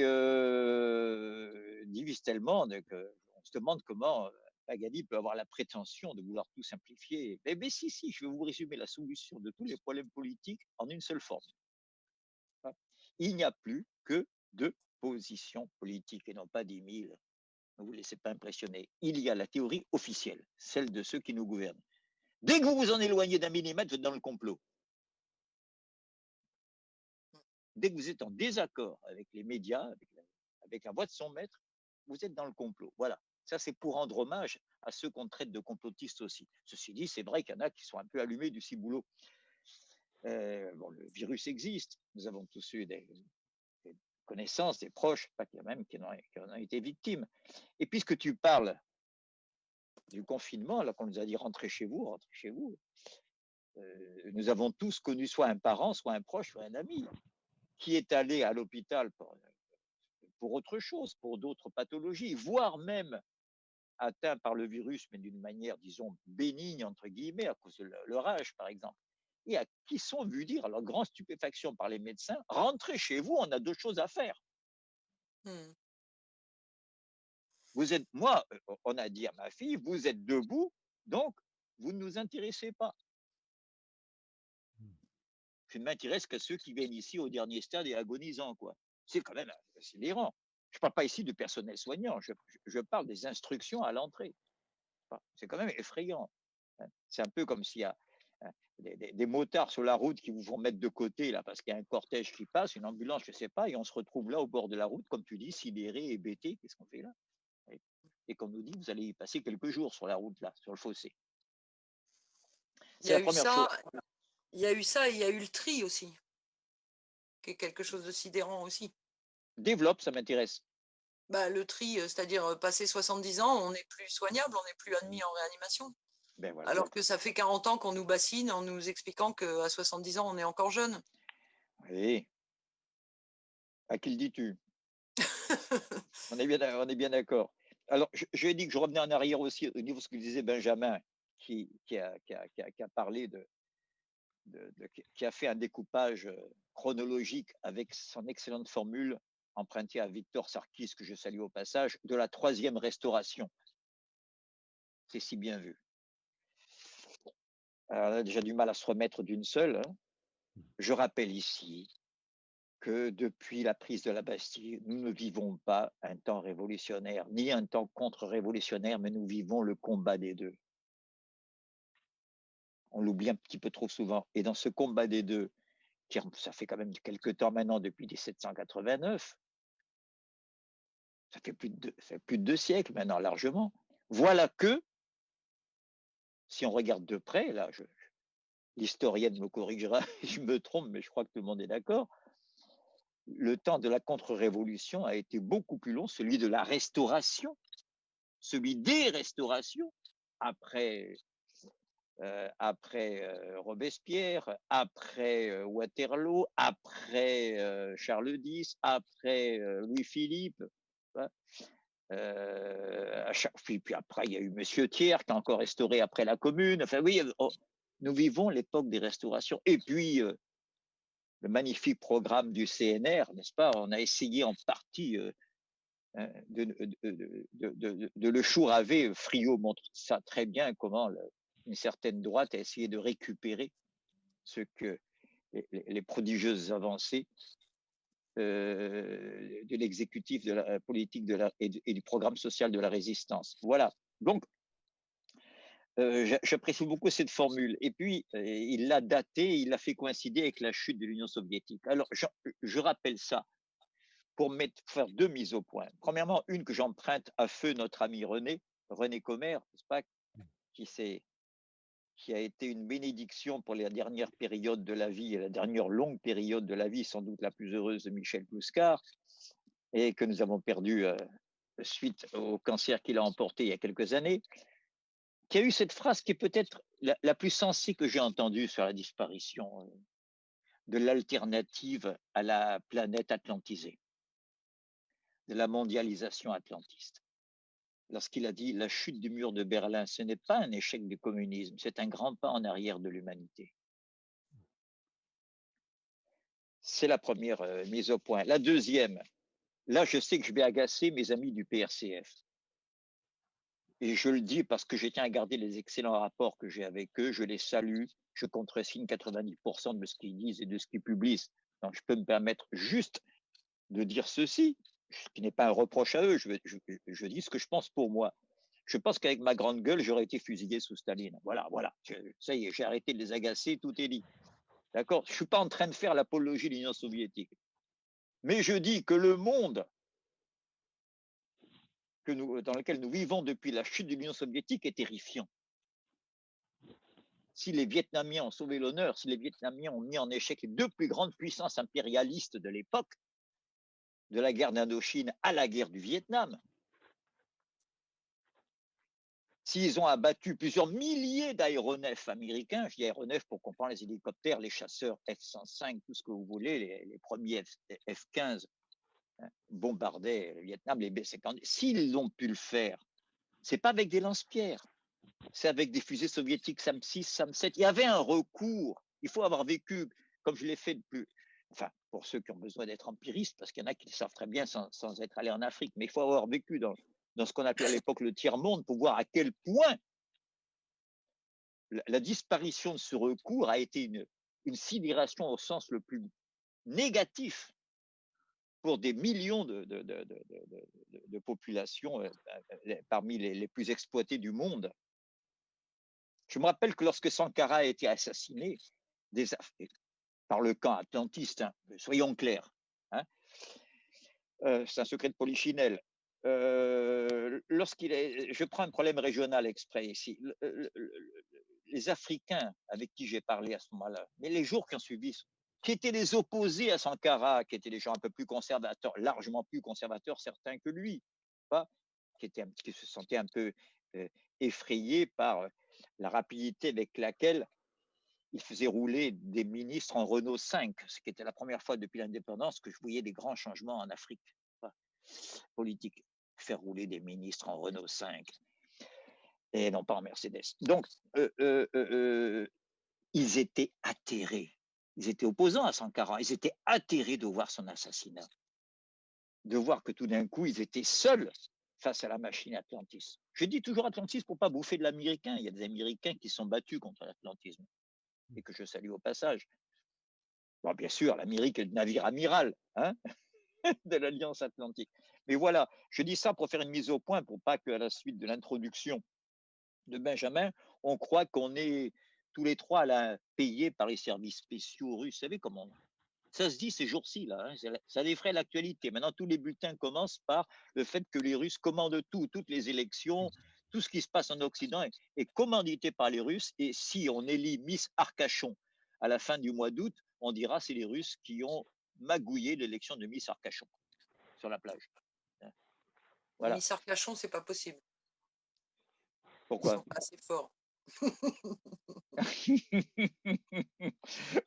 divise tellement qu'on se demande comment Pagani peut avoir la prétention de vouloir tout simplifier. Mais si, je vais vous résumer la solution de tous les problèmes politiques en une seule forme. Il n'y a plus que deux positions politiques et non pas 10 000. Ne vous laissez pas impressionner. Il y a la théorie officielle, celle de ceux qui nous gouvernent. Dès que vous vous en éloignez d'un millimètre, vous êtes dans le complot. Dès que vous êtes en désaccord avec les médias, avec la voix de son maître, vous êtes dans le complot. Voilà. Ça, c'est pour rendre hommage à ceux qu'on traite de complotistes aussi. Ceci dit, c'est vrai qu'il y en a qui sont un peu allumés du ciboulot. Bon, le virus existe. Nous avons tous eu des connaissances, des proches, pas qu'il y a même qui en ont été victimes. Et puisque tu parles du confinement, là qu'on nous a dit rentrez chez vous, nous avons tous connu soit un parent, soit un proche, soit un ami, qui est allé à l'hôpital pour autre chose, pour d'autres pathologies, voire même atteint par le virus, mais d'une manière, disons, bénigne, entre guillemets, à cause de leur âge, par exemple, et à qui sont vus dire, à leur grande stupéfaction par les médecins, rentrez chez vous, on a d'autres choses à faire. Hmm. Vous êtes, moi, on a dit à ma fille, vous êtes debout, donc vous ne nous intéressez pas. Je ne m'intéresse qu'à ceux qui viennent ici au dernier stade et agonisants, quoi. C'est quand même sidérant. Je ne parle pas ici du personnel soignant, je parle des instructions à l'entrée. C'est quand même effrayant. C'est un peu comme s'il y a des motards sur la route qui vous font mettre de côté là parce qu'il y a un cortège qui passe, une ambulance, je ne sais pas, et on se retrouve là au bord de la route, comme tu dis, sidéré, hébété. Qu'est-ce qu'on fait là? Et qu'on nous dit, vous allez y passer quelques jours sur la route là, sur le fossé. Il C'est y a la eu première chose. ça, il y a eu ça, et il y a eu le tri aussi, qui est quelque chose de sidérant aussi. Développe, ça m'intéresse. Bah, le tri, c'est-à-dire passé 70 ans, on n'est plus soignable, on n'est plus admis en réanimation. Ben voilà. Alors que ça fait 40 ans qu'on nous bassine en nous expliquant qu'à 70 ans, on est encore jeune. Oui. À qui le dis-tu? On est bien d'accord. Alors, je dit que je revenais en arrière aussi au niveau de ce que disait Benjamin, qui a parlé qui a fait un découpage chronologique avec son excellente formule empruntée à Victor Sarkis, que je salue au passage, de la troisième restauration. C'est si bien vu. Alors, on a déjà du mal à se remettre d'une seule. Hein. Je rappelle ici que depuis la prise de la Bastille, nous ne vivons pas un temps révolutionnaire, ni un temps contre-révolutionnaire, mais nous vivons le combat des deux. On l'oublie un petit peu trop souvent. Et dans ce combat des deux, ça fait quand même quelques temps maintenant, depuis 1789, ça fait plus de 2 siècles maintenant, largement. Voilà que, si on regarde de près, là, l'historienne me corrigera, je me trompe, mais je crois que tout le monde est d'accord, le temps de la contre-révolution a été beaucoup plus long, celui de la restauration, celui des restaurations, après Robespierre, après Waterloo, après Charles X, après Louis-Philippe. Puis après, il y a eu Monsieur Thiers qui a encore restauré après la Commune. Enfin oui, nous vivons l'époque des restaurations. Et puis, le magnifique programme du CNR, n'est-ce pas? On a essayé en partie de le chouraver. Friot montre ça très bien, comment une certaine droite a essayé de récupérer ce que les prodigieuses avancées de l'exécutif de la politique et du programme social de la résistance. Voilà. Donc, j'apprécie beaucoup cette formule. Et puis, il l'a datée, il l'a fait coïncider avec la chute de l'Union soviétique. Alors, je rappelle ça pour faire deux mises au point. Premièrement, une que j'emprunte à feu notre ami René Commère, n'est-ce pas, qui a été une bénédiction pour la dernière période de la vie, et la dernière longue période de la vie, sans doute la plus heureuse de Michel Plouscar, et que nous avons perdu suite au cancer qu'il a emporté il y a quelques années, qui a eu cette phrase qui est peut-être la plus sensée que j'ai entendue sur la disparition de l'alternative à la planète atlantisée, de la mondialisation atlantiste. Lorsqu'il a dit la chute du mur de Berlin, ce n'est pas un échec du communisme, c'est un grand pas en arrière de l'humanité. C'est la première mise au point. La deuxième, là je sais que je vais agacer mes amis du PRCF. Et je le dis parce que je tiens à garder les excellents rapports que j'ai avec eux, je les salue, je contresigne 90% de ce qu'ils disent et de ce qu'ils publient. Donc je peux me permettre juste de dire ceci, ce qui n'est pas un reproche à eux, je dis ce que je pense pour moi. Je pense qu'avec ma grande gueule, j'aurais été fusillé sous Staline. Voilà. Ça y est, j'ai arrêté de les agacer, tout est dit. D'accord? Je ne suis pas en train de faire l'apologie de l'Union soviétique. Mais je dis que le monde dans lequel nous vivons depuis la chute de l'Union soviétique est terrifiant. Si les Vietnamiens ont sauvé l'honneur, si les Vietnamiens ont mis en échec les deux plus grandes puissances impérialistes de l'époque, de la guerre d'Indochine à la guerre du Vietnam, s'ils ont abattu plusieurs milliers d'aéronefs américains, je dis aéronefs pour comprendre les hélicoptères, les chasseurs F-105, tout ce que vous voulez, les premiers F-15 bombardaient le Vietnam, les B-50, s'ils ont pu le faire, c'est pas avec des lance-pierres, c'est avec des fusées soviétiques SAM-6, SAM-7. Il y avait un recours. Il faut avoir vécu, comme je l'ai fait depuis, enfin, pour ceux qui ont besoin d'être empiristes, parce qu'il y en a qui le savent très bien sans être allé en Afrique, mais il faut avoir vécu dans ce qu'on appelait à l'époque le tiers-monde pour voir à quel point la disparition de ce recours a été une sidération au sens le plus négatif pour des millions de populations parmi les plus exploitées du monde. Je me rappelle que lorsque Sankara a été assassiné par le camp atlantiste, hein, soyons clairs, hein, c'est un secret de polichinelle. Je prends un problème régional exprès ici. Les Africains avec qui j'ai parlé à ce moment-là, mais les jours qui ont suivi, qui étaient les opposés à Sankara, qui étaient des gens un peu plus conservateurs, largement plus conservateurs certains que lui, pas, qui se sentaient un peu effrayés par la rapidité avec laquelle il faisait rouler des ministres en Renault 5, ce qui était la première fois depuis l'indépendance que je voyais des grands changements en Afrique politique. Faire rouler des ministres en Renault 5 et non pas en Mercedes. Donc, ils étaient atterrés. Ils étaient opposants à Sankara. Ils étaient atterrés de voir son assassinat. De voir que tout d'un coup, ils étaient seuls face à la machine Atlantis. Je dis toujours Atlantis pour ne pas bouffer de l'américain. Il y a des Américains qui sont battus contre l'atlantisme et que je salue au passage. Bon, bien sûr, l'Amérique est le navire amiral hein, de l'Alliance Atlantique. Mais voilà, je dis ça pour faire une mise au point, pour pas qu'à la suite de l'introduction de Benjamin, on croit qu'on est tous les trois là, payés par les services spéciaux russes. Vous savez comment ça se dit ces jours-ci, là, hein, ça défraie l'actualité. Maintenant, tous les bulletins commencent par le fait que les Russes commandent tout, toutes les élections, tout ce qui se passe en Occident est commandité par les Russes. Et si on élit Miss Arcachon à la fin du mois d'août, on dira c'est les Russes qui ont magouillé l'élection de Miss Arcachon sur la plage. Voilà. Miss Arcachon, c'est pas possible. Pourquoi? Ils sont pas assez forts.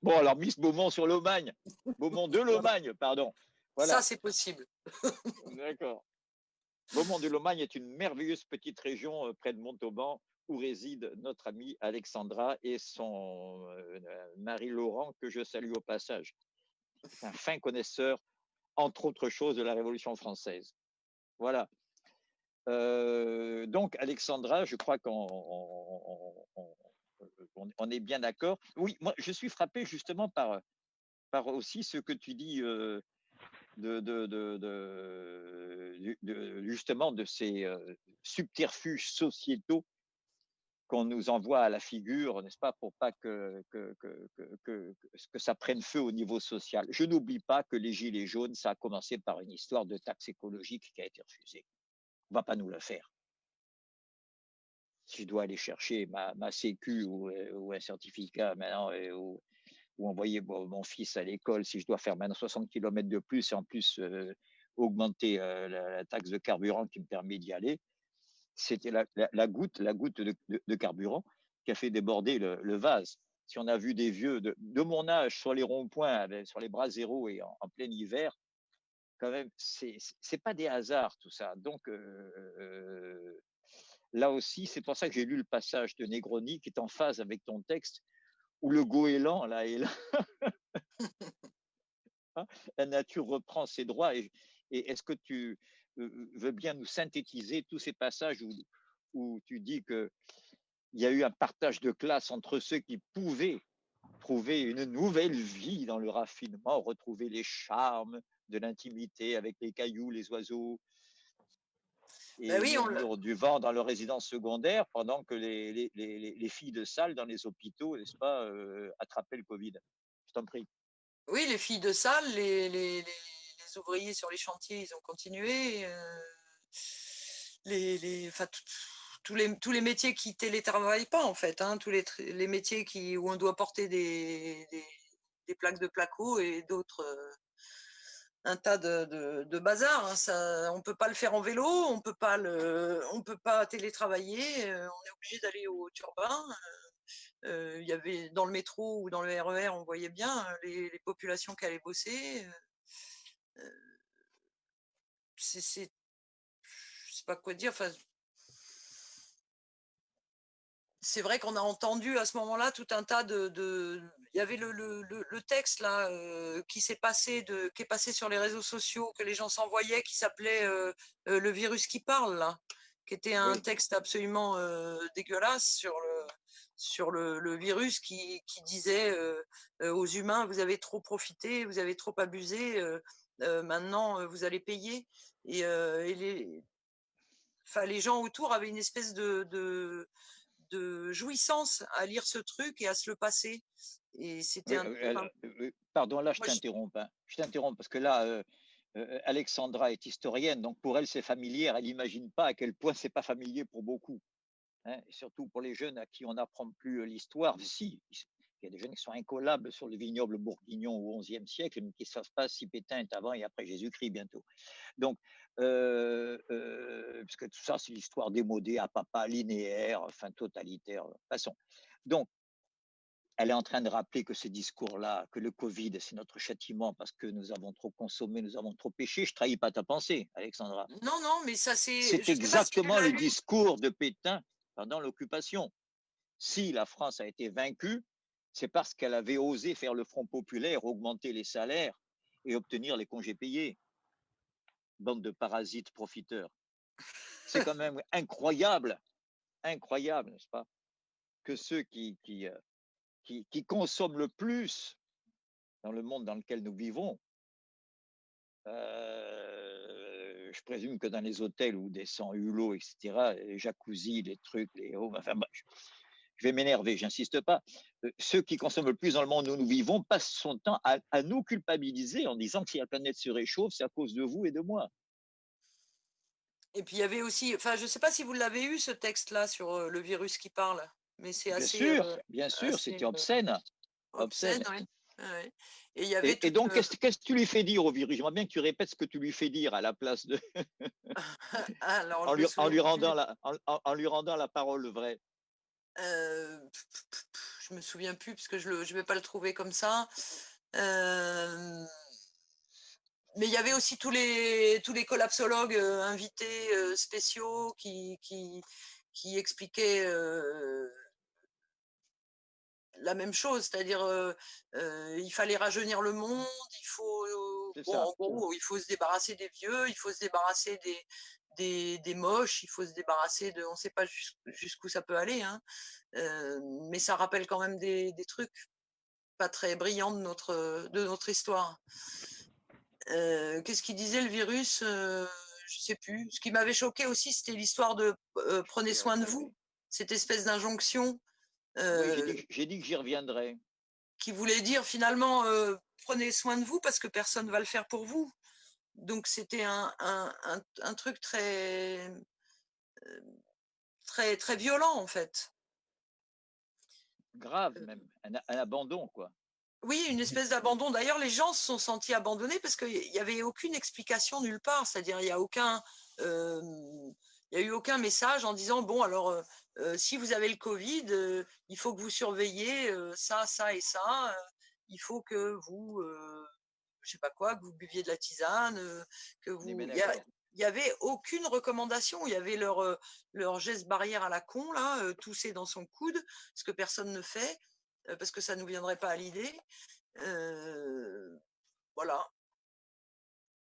Bon, alors Miss Beaumont sur Lomagne. Beaumont de Lomagne, pardon. Voilà. Ça, c'est possible. D'accord. Beaumont de Lomagne est une merveilleuse petite région près de Montauban où réside notre amie Alexandra et son mari Laurent, que je salue au passage. C'est un fin connaisseur, entre autres choses, de la Révolution française. Voilà. Donc, Alexandra, je crois qu'on est bien d'accord. Oui, moi, je suis frappé justement par aussi ce que tu dis justement de ces subterfuges sociétaux qu'on nous envoie à la figure, n'est-ce pas, pour pas que ça prenne feu au niveau social. Je n'oublie pas que les Gilets jaunes, ça a commencé par une histoire de taxe écologique qui a été refusée. On ne va pas nous le faire. Si je dois aller chercher ma sécu ou un certificat maintenant, ou envoyer mon fils à l'école, si je dois faire maintenant 60 km de plus et en plus augmenter la taxe de carburant qui me permet d'y aller, c'était la goutte de carburant qui a fait déborder le vase. Si on a vu des vieux de mon âge sur les ronds-points, sur les bras zéro et en plein hiver, quand même, c'est pas des hasards tout ça. Donc là aussi, c'est pour ça que j'ai lu le passage de Negroni qui est en phase avec ton texte, où le goéland là est là. La nature reprend ses droits. Et est-ce que tu veux bien nous synthétiser tous ces passages où tu dis qu'il y a eu un partage de classe entre ceux qui pouvaient trouver une nouvelle vie dans le raffinement, retrouver les charmes de l'intimité avec les cailloux, les oiseaux, et le murmure du vent dans leur résidence secondaire, pendant que les filles de salle dans les hôpitaux, n'est-ce pas, attrapaient le Covid. Je t'en prie. Oui, les filles de salle, les ouvriers sur les chantiers, ils ont continué. Tous les métiers qui télétravaillent pas, en fait. Hein, tous les métiers où on doit porter des plaques de placo et d'autres un tas de bazar, hein. Ça, on peut pas le faire en vélo, on peut pas télétravailler, on est obligé d'aller au turbin. Il y avait dans le métro ou dans le RER, on voyait bien les populations qui allaient bosser. C'est, je sais pas quoi dire. Enfin, c'est vrai qu'on a entendu à ce moment-là tout un tas il y avait le texte là qui est passé sur les réseaux sociaux, que les gens s'envoyaient, qui s'appelait Le virus qui parle, là, qui était un Oui, texte absolument dégueulasse sur le virus qui disait aux humains, vous avez trop profité, vous avez trop abusé, maintenant vous allez payer. Et enfin, les gens autour avaient une espèce de jouissance à lire ce truc et à se le passer. Et c'était oui, un peu. pardon, là, je Moi, je- t'interromps, hein. Je t'interromps parce que là, Alexandra est historienne, donc pour elle, c'est familière. Elle n'imagine pas à quel point c'est pas familier pour beaucoup, hein, et surtout pour les jeunes à qui on n'apprend plus l'histoire. Si, il y a des jeunes qui sont incollables sur le vignoble bourguignon au XIe siècle, mais qui ne savent pas si Pétain est avant et après Jésus-Christ bientôt. Donc, puisque tout ça, c'est l'histoire démodée, à papa, linéaire, enfin totalitaire. Passons. Donc, elle est en train de rappeler que ce discours-là, que le Covid, c'est notre châtiment parce que nous avons trop consommé, nous avons trop péché. Je ne trahis pas ta pensée, Alexandra. Non, non, mais ça, c'est. C'est Je sais pas si tu exactement l'as le lu. discours de Pétain pendant l'occupation. Si la France a été vaincue, c'est parce qu'elle avait osé faire le Front populaire, augmenter les salaires et obtenir les congés payés. Bande de parasites profiteurs. C'est quand même incroyable, incroyable, n'est-ce pas, que ceux qui consomment le plus dans le monde dans lequel nous vivons, je présume que dans les hôtels où descend hulot, etc., les jacuzzi, les trucs, enfin, je vais m'énerver, j'insiste pas. Ceux qui consomment le plus dans le monde où nous vivons passent son temps à nous culpabiliser en disant que si la planète se réchauffe, c'est à cause de vous et de moi. Et puis, il y avait aussi. Enfin, je sais pas si vous l'avez eu, ce texte-là, sur le virus qui parle. Mais c'est Bien sûr, assez c'était obscène, obscène, obscène. ouais. Ouais. Et il y avait Et toute. donc, qu'est-ce que tu lui fais dire au virus? J'aimerais bien que tu répètes ce que tu lui fais dire à la place de, Alors, je me en souviens lui plus. rendant en lui rendant la parole vraie. Euh, je me souviens plus parce que je vais pas le trouver comme ça. Euh, mais il y avait aussi tous les collapsologues invités spéciaux qui expliquaient la même chose, c'est-à-dire il fallait rajeunir le monde, il faut C'est bon, ça. en gros, il faut se débarrasser des vieux, il faut se débarrasser des moches, il faut se débarrasser de, on ne sait pas jusqu'où ça peut aller, hein, mais ça rappelle quand même des trucs pas très brillants de notre histoire. Qu'est-ce qu'il disait le virus? Je sais plus. Ce qui m'avait choqué aussi, c'était l'histoire de prenez soin de vous, cette espèce d'injonction Oui, euh, j'ai dit que j'y reviendrai. qui voulait dire finalement prenez soin de vous parce que personne ne va le faire pour vous. Donc c'était un truc très violent en fait. Grave même, un abandon, quoi. Oui, une espèce d'abandon. D'ailleurs, les gens se sont sentis abandonnés parce qu'il n'y avait aucune explication nulle part. C'est-à-dire, euh, il y a eu aucun message en disant bon, alors, si vous avez le Covid, il faut que vous surveillez ça, ça et ça. Il faut que vous, je sais pas quoi, que vous buviez de la tisane, que On est vous. bien d'accord. Il y avait aucune recommandation. Il y avait leur geste barrière à la con là, tousser dans son coude, ce que personne ne fait parce que ça ne nous viendrait pas à l'idée. Voilà.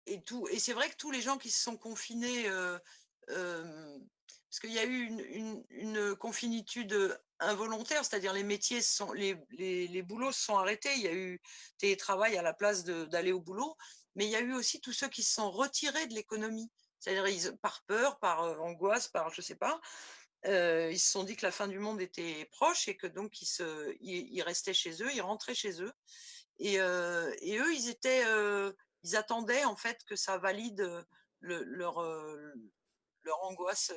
Et c'est vrai que tous les gens qui se sont confinés, parce qu'il y a eu une confinitude involontaire, c'est-à-dire les métiers les boulots se sont arrêtés. Il y a eu télétravail à la place d'aller au boulot, mais il y a eu aussi tous ceux qui se sont retirés de l'économie. C'est-à-dire par peur, par angoisse, par je sais pas, ils se sont dit que la fin du monde était proche et que donc ils restaient chez eux, ils rentraient chez eux. Et eux, ils attendaient en fait que ça valide leur angoisse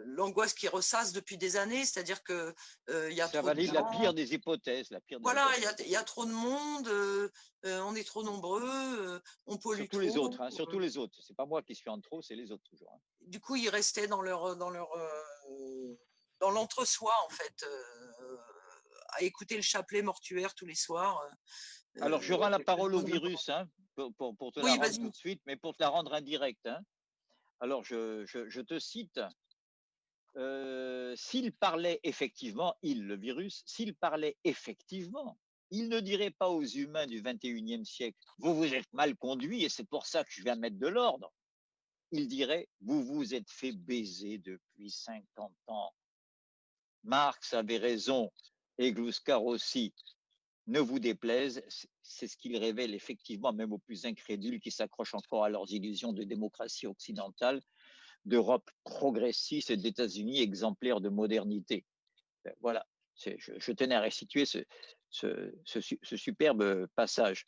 l'angoisse qui ressasse depuis des années, c'est-à-dire que il y a Ça trop de valide la gens. pire des hypothèses, la pire des Voilà, hypothèses. il y a trop de monde, on est trop nombreux, on pollue Surtout les trop. autres, hein, surtout les autres. C'est pas moi qui suis en trop, c'est les autres toujours. Hein. Du coup, ils restaient dans dans l'entre-soi en fait, à écouter le chapelet mortuaire tous les soirs. Alors, je rends la Avec le parole au moindre moment. virus, hein, pour te la Oui, rendre tout vas-y. de suite, mais pour te la rendre indirecte. Hein. Alors, je te cite. S'il parlait effectivement, le virus, s'il parlait effectivement, il ne dirait pas aux humains du 21e siècle, vous vous êtes mal conduits et c'est pour ça que je viens mettre de l'ordre. Il dirait, vous vous êtes fait baiser depuis 50 ans. Marx avait raison et Gluskar aussi. Ne vous déplaise, c'est ce qu'il révèle effectivement, même aux plus incrédules qui s'accrochent encore à leurs illusions de démocratie occidentale, d'Europe progressiste et d'États-Unis exemplaires de modernité. Voilà, je tenais à restituer ce superbe passage.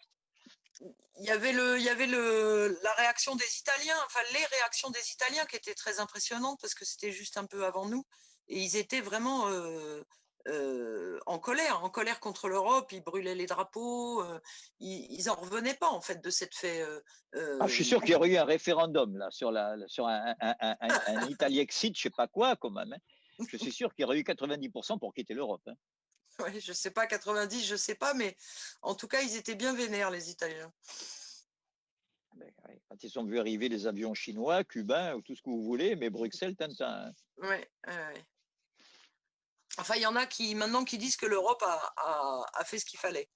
Il y avait la réaction des Italiens, enfin les réactions des Italiens qui étaient très impressionnantes parce que c'était juste un peu avant nous et ils étaient vraiment en colère contre l'Europe. Ils brûlaient les drapeaux, ils en revenaient pas en fait de cette fait. Ah, je suis sûr qu'il y aurait eu un référendum là sur un Italexit, je sais pas quoi quand même. Hein. Je suis sûr qu'il y aurait eu 90% pour quitter l'Europe. Hein. Ouais, je sais pas, 90, je sais pas, mais en tout cas, ils étaient bien vénères, les Italiens. Quand ils sont vus arriver les avions chinois, cubains, ou tout ce que vous voulez, mais Bruxelles, tintin. Hein. Ouais. Enfin, il y en a qui maintenant qui disent que l'Europe a fait ce qu'il fallait.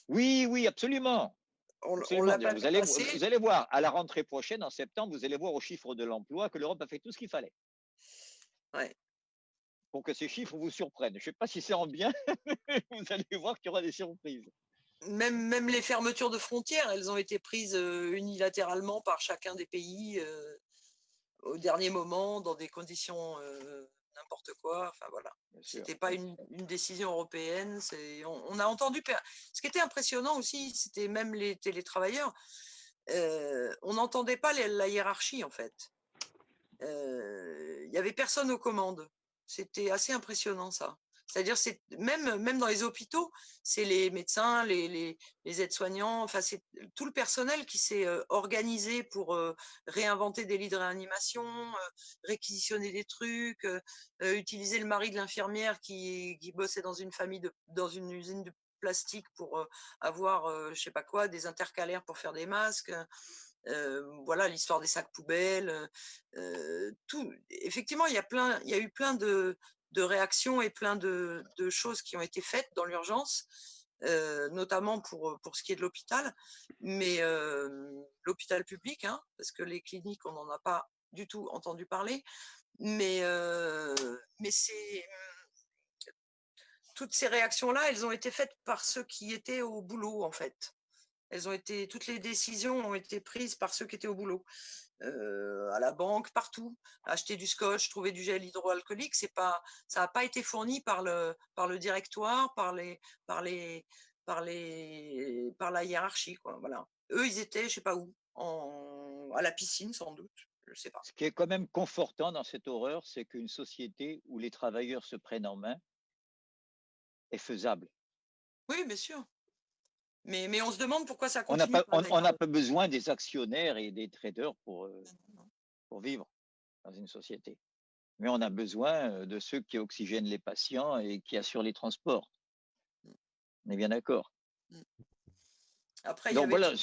Oui, oui, absolument. On Absolument. l'a pas Vous vu allez, passer. vous allez voir, à la rentrée prochaine, en septembre, vous allez voir au chiffre de l'emploi que l'Europe a fait tout ce qu'il fallait. Ouais. Pour que ces chiffres vous surprennent. Je ne sais pas si c'est en bien, vous allez voir qu'il y aura des surprises. Même les fermetures de frontières, elles ont été prises unilatéralement par chacun des pays au dernier moment, dans des conditions n'importe quoi. Enfin voilà. C'était pas une décision européenne. On a entendu. Ce qui était impressionnant aussi, c'était même les télétravailleurs. On n'entendait pas la hiérarchie en fait. Il y avait personne aux commandes. C'était assez impressionnant ça. C'est-à-dire, c'est même dans les hôpitaux, c'est les médecins, les aides-soignants, enfin c'est tout le personnel qui s'est organisé pour réinventer des lits de réanimation, réquisitionner des trucs, utiliser le mari de l'infirmière qui bossait dans une dans une usine de plastique pour avoir, je sais pas quoi, des intercalaires pour faire des masques. Voilà l'histoire des sacs poubelles, tout. Effectivement, il y a eu plein de réactions et plein de choses qui ont été faites dans l'urgence, notamment pour ce qui est de l'hôpital, mais l'hôpital public, hein, parce que les cliniques, on n'en a pas du tout entendu parler, mais toutes ces réactions-là, elles ont été faites par ceux qui étaient au boulot, en fait. Toutes les décisions ont été prises par ceux qui étaient au boulot, à la banque, partout. Acheter du scotch, trouver du gel hydroalcoolique, ça n'a pas été fourni par le directoire, par la hiérarchie, quoi. Voilà. Eux, ils étaient, je sais pas où, à la piscine sans doute, je sais pas. Ce qui est quand même confortant dans cette horreur, c'est qu'une société où les travailleurs se prennent en main est faisable. Oui, bien sûr. Mais on se demande pourquoi ça On n'a continue pas, pas besoin des actionnaires et des traders pour vivre dans une société. Mais on a besoin de ceux qui oxygènent les patients et qui assurent les transports. On est bien d'accord. Après, Donc voilà,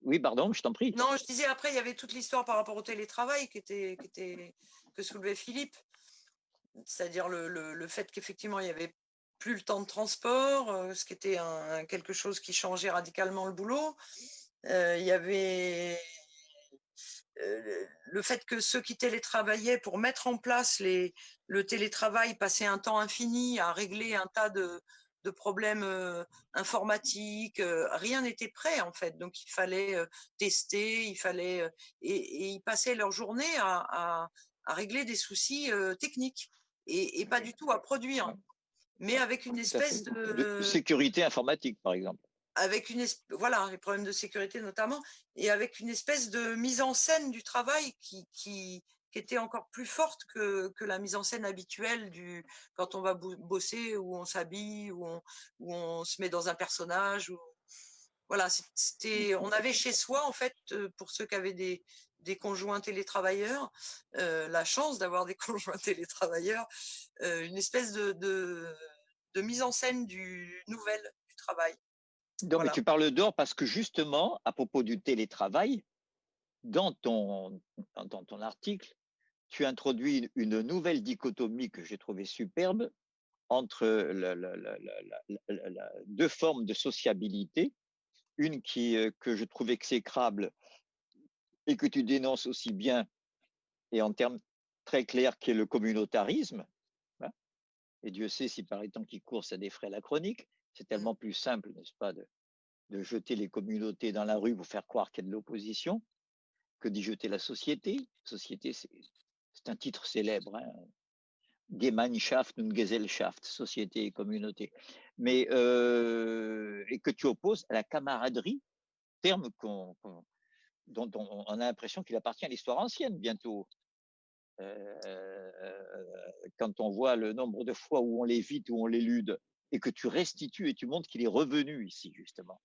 oui, pardon, je t'en prie. Non, je disais après, il y avait toute l'histoire par rapport au télétravail que soulevait Philippe. C'est-à-dire le fait qu'effectivement, il n'y avait plus le temps de transport, ce qui était quelque chose qui changeait radicalement le boulot. Il y avait le fait que ceux qui télétravaillaient pour mettre en place le télétravail passaient un temps infini à régler un tas de problèmes informatiques. Rien n'était prêt en fait, donc il fallait tester, et ils passaient leur journée à régler des soucis techniques et pas du tout à produire, mais avec une espèce de sécurité informatique par exemple. Avec voilà, les problèmes de sécurité notamment, et avec une espèce de mise en scène du travail qui qui était encore plus forte que la mise en scène habituelle quand on va bosser, où on s'habille, où on se met dans un personnage. Voilà, on avait chez soi, en fait, pour ceux qui avaient des conjoints télétravailleurs, la chance d'avoir des conjoints télétravailleurs, une espèce de mise en scène nouvelle du travail. Non, mais Voilà. tu parles d'or parce que justement, à propos du télétravail, dans ton article, tu introduis une nouvelle dichotomie que j'ai trouvée superbe entre deux formes de sociabilité, une que je trouve exécrable et que tu dénonces aussi bien, et en termes très clairs, qui est le communautarisme. Hein. Et Dieu sait si par les temps qui courent, ça défraie la chronique. C'est tellement plus simple, n'est-ce pas, de jeter les communautés dans la rue pour faire croire qu'il y a de l'opposition que d'y jeter la société. Société, c'est un titre célèbre. Hein. Gemeinschaft und Gesellschaft, société et communauté. Mais, et que tu opposes à la camaraderie, terme dont on a l'impression qu'il appartient à l'histoire ancienne bientôt. Quand on voit le nombre de fois où on l'évite, où on l'élude, et que tu restitues et tu montres qu'il est revenu ici, justement.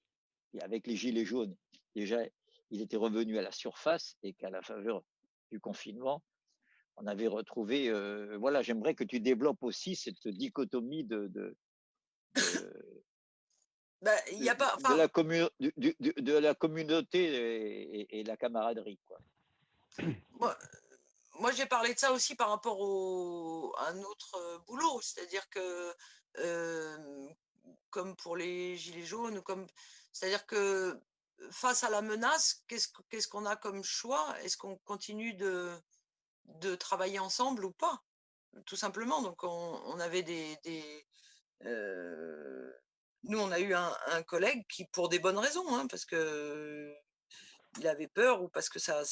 Et avec les gilets jaunes, déjà, il était revenu à la surface et qu'à la faveur du confinement, on avait retrouvé. Voilà, j'aimerais que tu développes aussi cette dichotomie Ben, il y a pas, de la communauté et la camaraderie, quoi. moi, j'ai parlé de ça aussi par rapport à un autre boulot, c'est-à-dire que comme pour les gilets jaunes, c'est-à-dire que face à la menace, qu'est-ce qu'on a comme choix? Est-ce qu'on continue de travailler ensemble ou pas? Tout simplement. Donc, on avait euh, nous, on a eu un collègue qui, pour des bonnes raisons, hein, parce que il avait peur ou parce que sa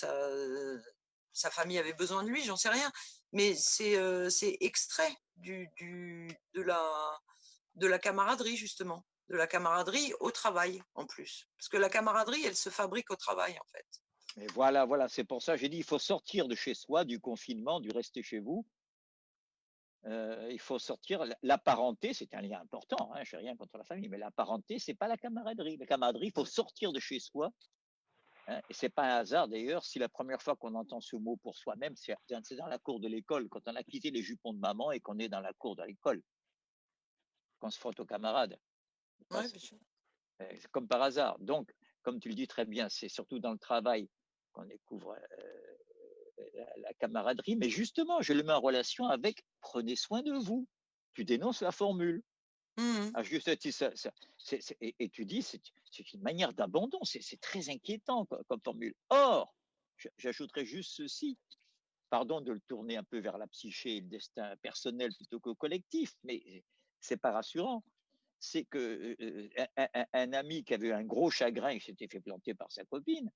famille avait besoin de lui, j'en sais rien. Mais c'est extrait de la camaraderie, justement. De la camaraderie au travail, en plus. Parce que la camaraderie, elle se fabrique au travail, en fait. Mais voilà, c'est pour ça que j'ai dit, il faut sortir de chez soi, du confinement, du rester chez vous. Il faut sortir. La parenté, c'est un lien important. Hein, je n'ai rien contre la famille, mais la parenté, c'est pas la camaraderie. La camaraderie, il faut sortir de chez soi. Hein, et c'est pas un hasard d'ailleurs si la première fois qu'on entend ce mot pour soi-même, c'est dans la cour de l'école, quand on a quitté les jupons de maman et qu'on est dans la cour de l'école, qu'on se frotte aux camarades. Ouais, bien sûr. C'est comme par hasard. Donc, comme tu le dis très bien, c'est surtout dans le travail qu'on découvre la camaraderie. Mais justement, je le mets en relation avec prenez soin de vous. Tu dénonces la formule. Mmh. À juste titre, et tu dis c'est une manière d'abandon. C'est très inquiétant comme formule. Or, j'ajouterais juste ceci. Pardon de le tourner un peu vers la psyché et le destin personnel plutôt que collectif, mais c'est pas rassurant. C'est que un ami qui avait eu un gros chagrin et s'était fait planter par sa copine,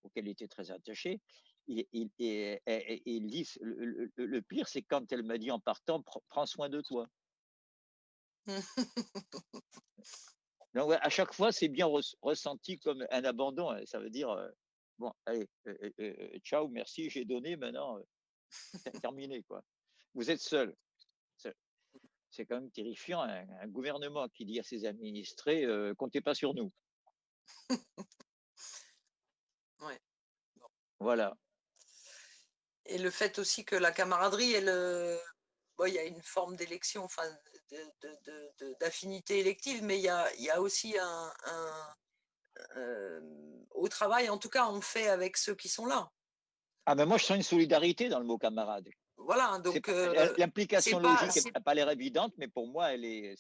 auquel il était très attaché, il dit le pire, c'est quand elle m'a dit en partant, prends soin de toi. Donc, ouais, à chaque fois, c'est bien ressenti comme un abandon. Ça veut dire, bon, allez, ciao, merci, j'ai donné, maintenant, terminé, quoi. Vous êtes seul. C'est quand même terrifiant, un gouvernement qui dit à ses administrés, comptez pas sur nous. Ouais. Voilà. Et le fait aussi que la camaraderie, bon, il y a une forme d'élection, enfin, d'affinité élective, mais il y a aussi au travail, en tout cas, on fait avec ceux qui sont là. Ah ben moi, je sens une solidarité dans le mot camarade. Voilà, donc L'implication logique n'a pas l'air évidente, mais pour moi, elle est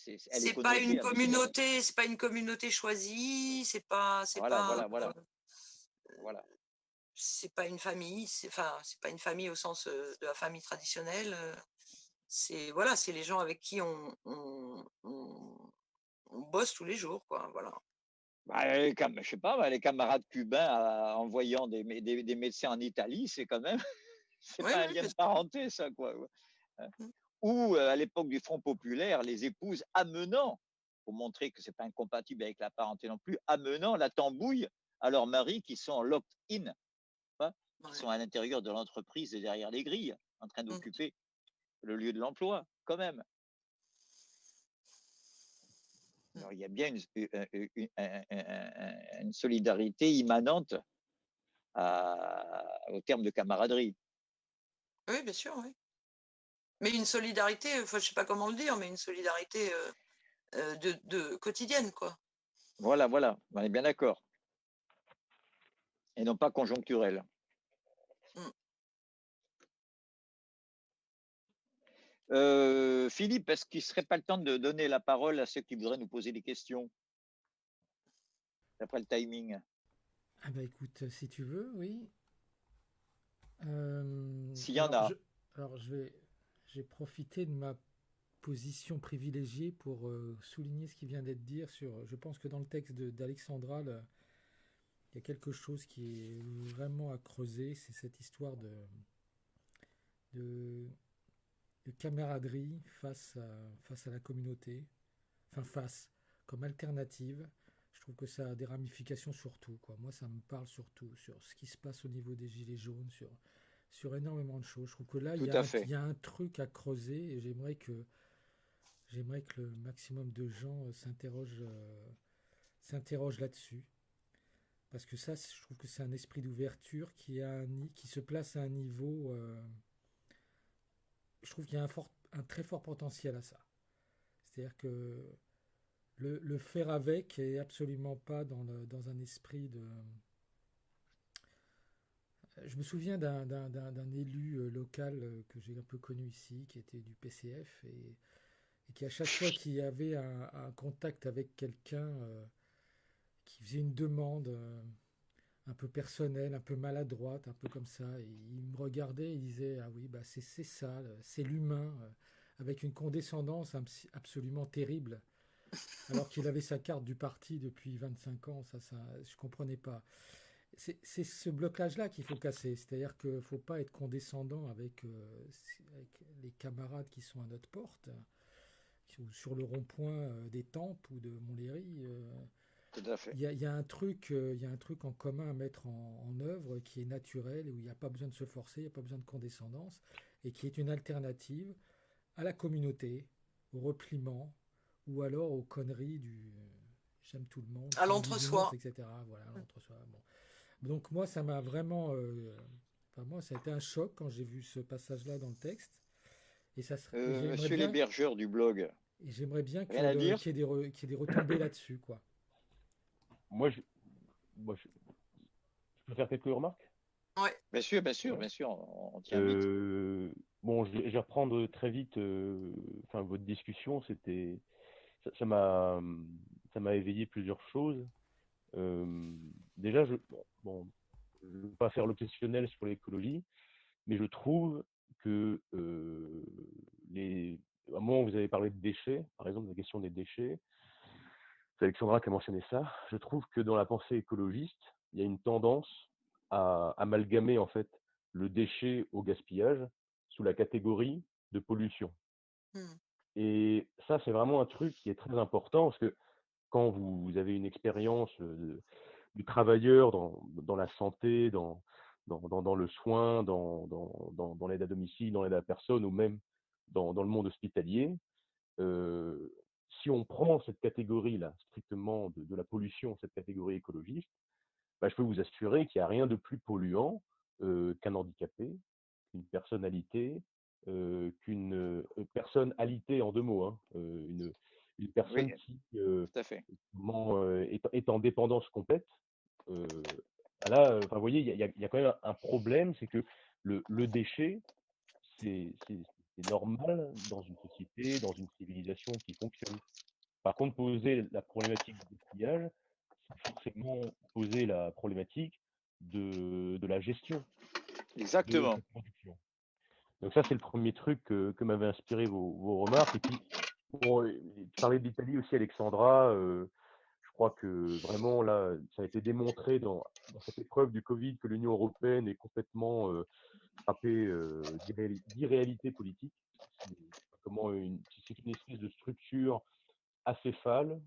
pas une connotée avec communauté, c'est pas une communauté choisie, voilà. C'est pas une famille, enfin, c'est pas une famille au sens de la famille traditionnelle. C'est voilà, c'est les gens avec qui on bosse tous les jours, quoi. Voilà. Bah, je sais pas, les camarades cubains en voyant des médecins en Italie, c'est quand même, c'est Oui, pas un oui, lien de parenté, ça, quoi. Ou à l'époque du Front populaire, les épouses amenant, pour montrer que c'est pas incompatible avec la parenté non plus, amenant la tambouille à leurs maris qui sont locked in. qui sont à l'intérieur de l'entreprise et derrière les grilles, en train Mm. d'occuper le lieu de l'emploi, quand même. Alors, il y a bien une solidarité immanente au terme de camaraderie. Oui, bien sûr, oui. Mais une solidarité, enfin, je sais pas comment le dire, mais une solidarité de quotidienne, quoi. Voilà, on est bien d'accord. Et non pas conjoncturelle. Mm. Philippe, est-ce qu'il ne serait pas le temps de donner la parole à ceux qui voudraient nous poser des questions, d'après le timing? Ah bah écoute, si tu veux, oui. S'il y en a. Alors j'ai profité de ma position privilégiée pour souligner ce qui vient d'être dit sur. Je pense que dans le texte d'Alexandra, il y a quelque chose qui est vraiment à creuser, c'est cette histoire de, de camaraderie face à la communauté, comme alternative. Je trouve que ça a des ramifications sur tout, quoi. Moi, ça me parle surtout sur ce qui se passe au niveau des gilets jaunes, sur énormément de choses. Je trouve que là, Tout à fait. il y a un truc à creuser et j'aimerais que le maximum de gens s'interrogent là-dessus. Parce que ça, je trouve que c'est un esprit d'ouverture qui se place à un niveau. Je trouve qu'il y a un très fort potentiel à ça. C'est-à-dire que le faire avec est absolument pas dans un esprit de. Je me souviens d'un élu local que j'ai un peu connu ici, qui était du PCF, et qui à chaque fois qu'il y avait un contact avec quelqu'un qui faisait une demande un peu personnelle, un peu maladroite, un peu comme ça, et il me regardait et il disait ah oui, bah c'est ça, c'est l'humain, avec une condescendance absolument terrible, alors qu'il avait sa carte du parti depuis 25 ans, je comprenais pas. C'est ce blocage-là qu'il faut casser. C'est-à-dire qu'il ne faut pas être condescendant avec les camarades qui sont à notre porte, ou sur le rond-point des Tempes ou de Montlhéry. Tout à fait. Il y a un truc en commun à mettre en œuvre qui est naturel, où il n'y a pas besoin de se forcer, il n'y a pas besoin de condescendance, et qui est une alternative à la communauté, au repliement, ou alors aux conneries du j'aime tout le monde, À je suis l'entre-soi. bisounours, etc. Voilà, l'entre-soi. Bon. Donc moi, ça m'a vraiment... enfin, moi, ça a été un choc quand j'ai vu ce passage-là dans le texte. Et Monsieur l'hébergeur du blog, j'aimerais bien rien à dire? qu'il y ait des retombées là-dessus, quoi. Moi, je peux faire quelques remarques? Ouais. Bien sûr, Ouais. on t'y invite. Bon, je vais reprendre très vite enfin, votre discussion. Ça m'a ça m'a éveillé plusieurs choses. Déjà, je ne veux pas faire l'obsessionnel sur l'écologie, mais je trouve que à un moment où vous avez parlé de déchets, par exemple, la question des déchets, c'est Alexandra qui a mentionné ça. Je trouve que dans la pensée écologiste, il y a une tendance à amalgamer en fait le déchet au gaspillage sous la catégorie de pollution. Mm. Et ça, c'est vraiment un truc qui est très important parce que quand vous avez une expérience du travailleur dans la santé, dans le soin, dans l'aide à domicile, dans l'aide à la personne ou même dans le monde hospitalier, si on prend cette catégorie-là, strictement de la pollution, cette catégorie écologiste, bah, je peux vous assurer qu'il n'y a rien de plus polluant qu'un handicapé, qu'une personne alitée, qu'une personne alitée en deux mots, hein, une Oui, personne qui tout à fait. est en dépendance complète. Là, enfin, vous voyez, il y a quand même un problème, c'est que le déchet, c'est normal dans une société, dans une civilisation qui fonctionne. Par contre, poser la problématique du gaspillage, c'est forcément poser la problématique de la gestion de Exactement. cette production. Donc ça, c'est le premier truc que m'avaient inspiré vos remarques. Et puis, bon, tu parlais de l'Italie aussi, Alexandra. Je crois que vraiment, là, ça a été démontré dans cette épreuve du Covid que l'Union européenne est complètement frappée d'irréalité politique. C'est c'est une espèce de structure acéphale,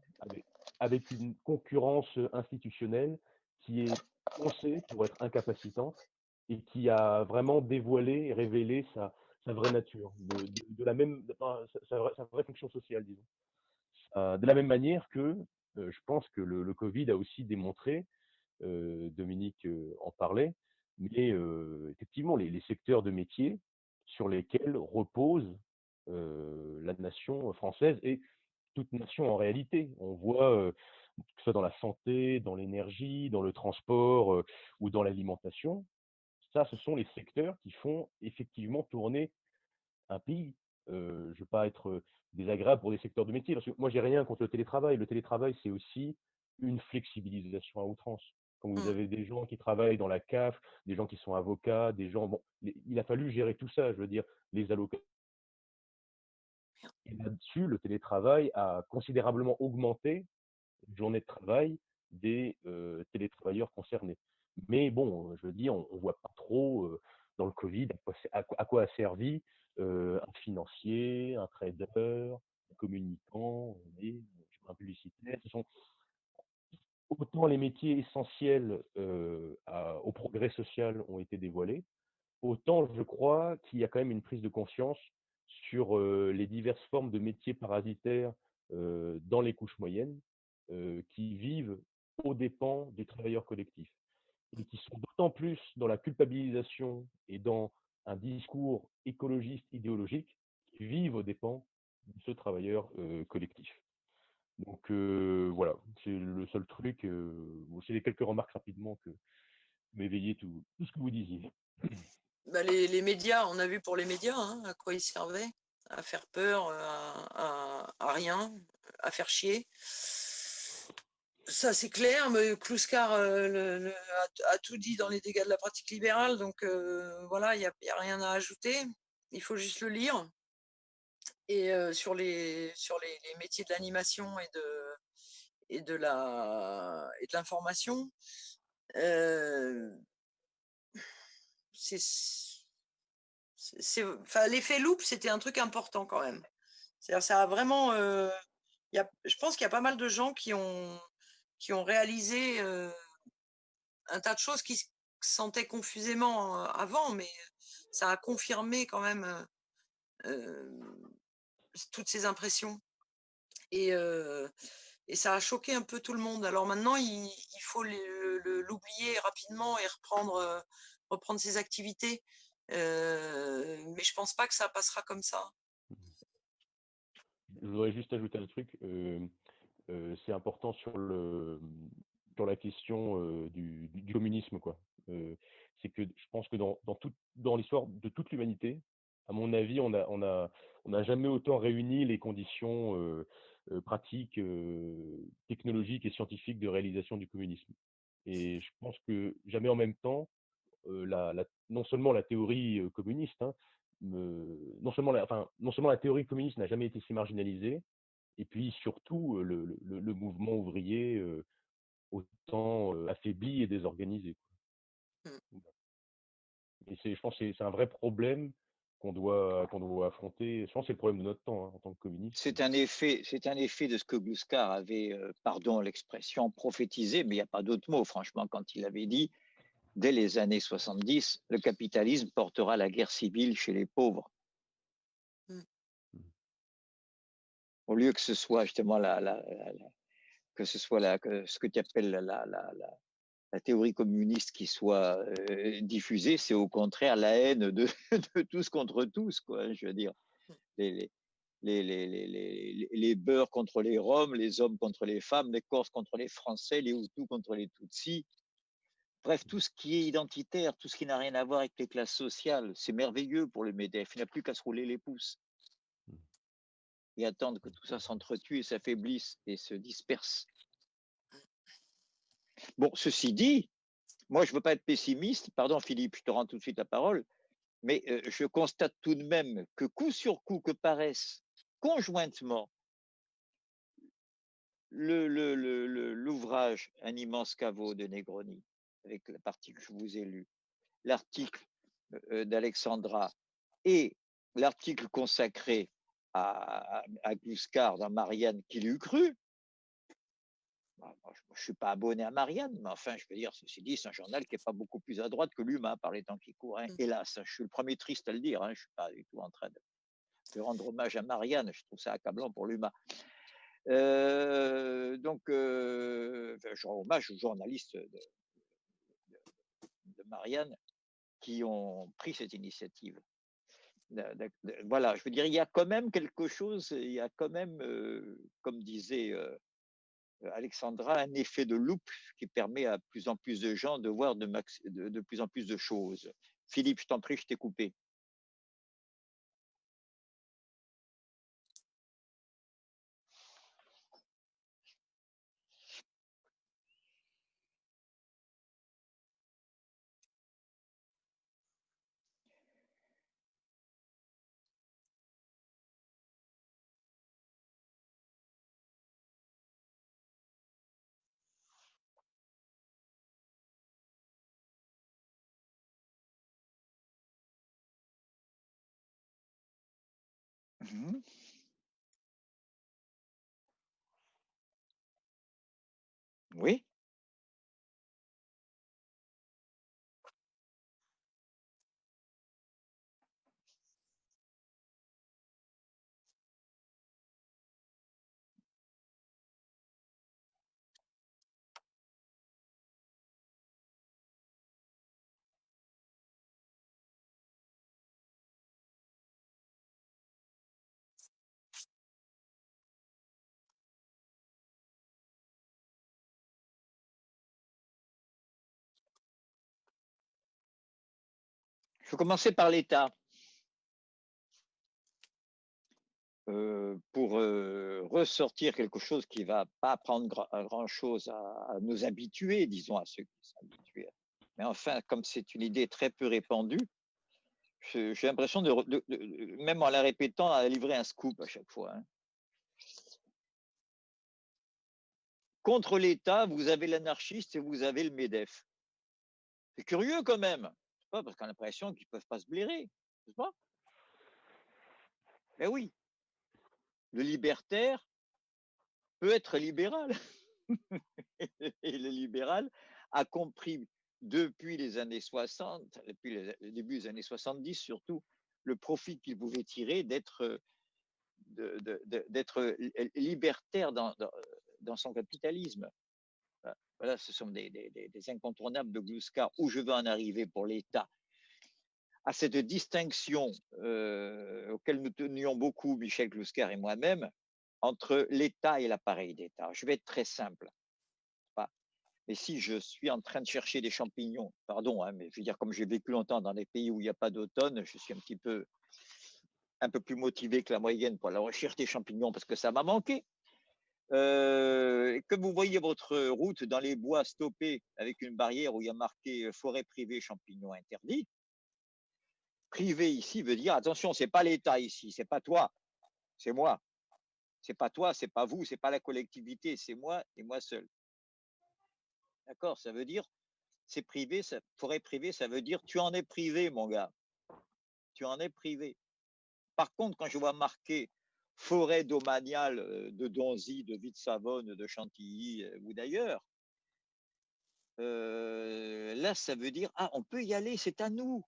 avec une concurrence institutionnelle qui est pensée pour être incapacitante. et qui a vraiment dévoilé et révélé sa vraie nature, de la même, enfin, sa vraie fonction sociale, disons. De la même manière que je pense que le Covid a aussi démontré, Dominique en parlait, mais effectivement, les secteurs de métier sur lesquels repose la nation française et toute nation en réalité. On voit que ce soit dans la santé, dans l'énergie, dans le transport ou dans l'alimentation, ça, ce sont les secteurs qui font effectivement tourner un pays. Je ne veux pas être désagréable pour des secteurs de métier, parce que moi, j'ai rien contre le télétravail. Le télétravail, c'est aussi une flexibilisation à outrance. Quand vous Mm. avez des gens qui travaillent dans la CAF, des gens qui sont avocats, des gens, bon, il a fallu gérer tout ça, je veux dire, les allocations. Et là-dessus, le télétravail a considérablement augmenté la journée de travail des télétravailleurs concernés. Mais bon, je veux dire, on ne voit pas trop dans le Covid à quoi a servi un financier, un trader, un communicant, un publicitaire. Ce sont autant les métiers essentiels au progrès social ont été dévoilés, autant je crois qu'il y a quand même une prise de conscience sur les diverses formes de métiers parasitaires dans les couches moyennes qui vivent aux dépens des travailleurs collectifs et qui sont d'autant plus dans la culpabilisation et dans un discours écologiste idéologique qui vivent aux dépens de ce travailleur collectif. Donc voilà, c'est le seul truc. C'est les quelques remarques rapidement que m'éveillait tout ce que vous disiez. Bah, les médias, on a vu pour les médias hein, à quoi ils servaient, à faire peur, à rien, à faire chier. Ça, c'est clair, mais Kluskar a tout dit dans les dégâts de la pratique libérale, donc voilà, il n'y a rien à ajouter. Il faut juste le lire. Et sur les métiers de l'animation et de l'information, enfin, l'effet loupe, c'était un truc important quand même. C'est-à-dire, ça a vraiment, je pense qu'il y a pas mal de gens qui ont réalisé un tas de choses qui se sentaient confusément avant, mais ça a confirmé quand même toutes ces impressions. Et ça a choqué un peu tout le monde. Alors maintenant, il faut l'oublier rapidement et reprendre ses activités. Mais je pense pas que ça passera comme ça. Je voudrais juste ajouter un truc. C'est important sur la question du communisme, quoi. C'est que je pense que dans l'histoire de toute l'humanité, à mon avis, on n'a jamais autant réuni les conditions pratiques, technologiques et scientifiques de réalisation du communisme. Et je pense que jamais en même temps, non seulement la théorie communiste, hein, non seulement la théorie communiste n'a jamais été si marginalisée, et puis surtout le mouvement ouvrier autant affaibli et désorganisé. Mm. Et je pense que c'est un vrai problème qu'on doit affronter. Je pense que c'est le problème de notre temps hein, en tant que communiste. C'est un effet de ce que Gluskar avait, pardon l'expression, prophétisé, mais il n'y a pas d'autre mot, franchement, quand il avait dit, dès les années 70, le capitalisme portera la guerre civile chez les pauvres. Mm. Au lieu que ce soit justement ce que tu appelles la théorie communiste qui soit diffusée, c'est au contraire la haine de tous contre tous, quoi. Je veux dire, les, les Beurs contre les Roms, les hommes contre les femmes, les Corses contre les Français, les Hutus contre les Tutsis. Bref, tout ce qui est identitaire, tout ce qui n'a rien à voir avec les classes sociales, c'est merveilleux pour le MEDEF. Il n'a plus qu'à se rouler les pouces et attendre que tout ça s'entretue et s'affaiblisse et se disperse. Bon, ceci dit, moi, je ne veux pas être pessimiste. Pardon, Philippe, je te rends tout de suite la parole. Mais je constate tout de même que coup sur coup, que paraissent conjointement l'ouvrage Un immense caveau de Negroni, avec la partie que je vous ai lue, l'article d'Alexandra et l'article consacré à Gluskar dans Marianne, qui l'eût cru, Moi, je ne suis pas abonné à Marianne, mais enfin, je veux dire, ceci dit, c'est un journal qui n'est pas beaucoup plus à droite que l'UMA par les temps qui courent. Hein. Hélas, je suis le premier triste à le dire. Hein. Je ne suis pas du tout en train de rendre hommage à Marianne. Je trouve ça accablant pour l'UMA. Donc, je rends hommage aux journalistes de Marianne qui ont pris cette initiative. Voilà, je veux dire, il y a quand même quelque chose, il y a quand même, comme disait Alexandra, un effet de loupe qui permet à plus en plus de gens de voir de plus en plus de choses. Philippe, je t'en prie, je t'ai coupé. Mhm. Oui. Je vais commencer par l'État. Pour ressortir quelque chose qui ne va pas prendre grand-chose à nous habituer, disons, à ceux qui sont habitués. Mais enfin, comme c'est une idée très peu répandue, j'ai l'impression même en la répétant, à livrer un scoop à chaque fois. Hein. Contre l'État, vous avez l'anarchiste et vous avez le MEDEF. C'est curieux quand même. C'est pas parce qu'on a l'impression qu'ils ne peuvent pas se blairer. C'est pas? Mais oui, le libertaire peut être libéral. Et le libéral a compris depuis les années 60, depuis le début des années 70 surtout, le profit qu'il pouvait tirer d'être libertaire dans son capitalisme. Voilà, ce sont des incontournables de Gluskar. Où je veux en arriver pour l'État, à cette distinction auquel nous tenions beaucoup, Michel Gluskar et moi-même, entre l'État et l'appareil d'État. Je vais être très simple. Mais si je suis en train de chercher des champignons, pardon, hein, mais je veux dire, comme j'ai vécu longtemps dans des pays où il n'y a pas d'automne, je suis un peu plus motivé que la moyenne pour la recherche des champignons parce que ça m'a manqué. Que vous voyez votre route dans les bois stoppée avec une barrière où il y a marqué forêt privée, champignons interdits. Privé ici veut dire attention, c'est pas l'État ici, c'est pas toi, c'est moi. C'est pas toi, c'est pas vous, c'est pas la collectivité, c'est moi et moi seul. D'accord, ça veut dire c'est privé, forêt privée, ça veut dire tu en es privé, mon gars. Tu en es privé. Par contre, quand je vois marqué forêt domaniale de Donzy, de Ville-Savonne, de Chantilly ou d'ailleurs, là, ça veut dire ah, on peut y aller, c'est à nous.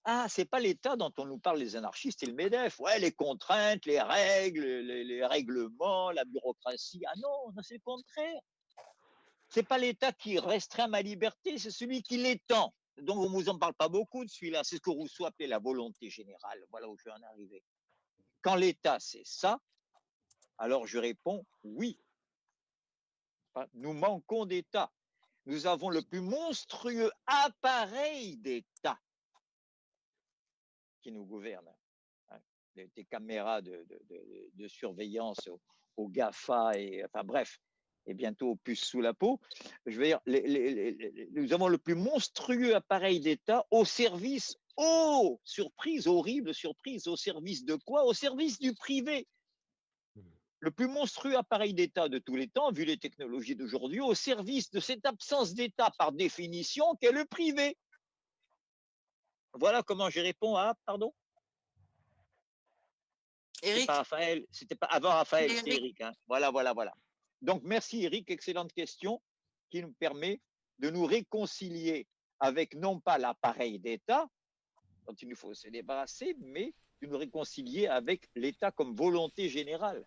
Ah, c'est pas l'État dont on nous parle, les anarchistes et le MEDEF. Ouais, les contraintes, les règles, les règlements, la bureaucratie. Ah non, c'est le contraire. C'est pas l'État qui restreint ma liberté, c'est celui qui l'étend. Donc, on ne vous en parle pas beaucoup de celui-là. C'est ce que Rousseau appelait la volonté générale. Voilà où je vais en arriver. Quand l'État, c'est ça, alors je réponds oui. Nous manquons d'État. Nous avons le plus monstrueux appareil d'État qui nous gouverne. Des caméras de surveillance au GAFA, et enfin bref, et bientôt aux puces sous la peau. Je veux dire, nous avons le plus monstrueux appareil d'État au service, surprise, horrible surprise, au service de quoi? Au service du privé. Le plus monstrueux appareil d'État de tous les temps, vu les technologies d'aujourd'hui, au service de cette absence d'État par définition qu'est le privé. Voilà comment je réponds à, pardon? Éric. Pas Raphaël, c'était pas avant Raphaël, c'était Éric. Hein. Voilà. Donc, merci Eric, excellente question qui nous permet de nous réconcilier avec non pas l'appareil d'État dont il nous faut se débarrasser, mais de nous réconcilier avec l'État comme volonté générale.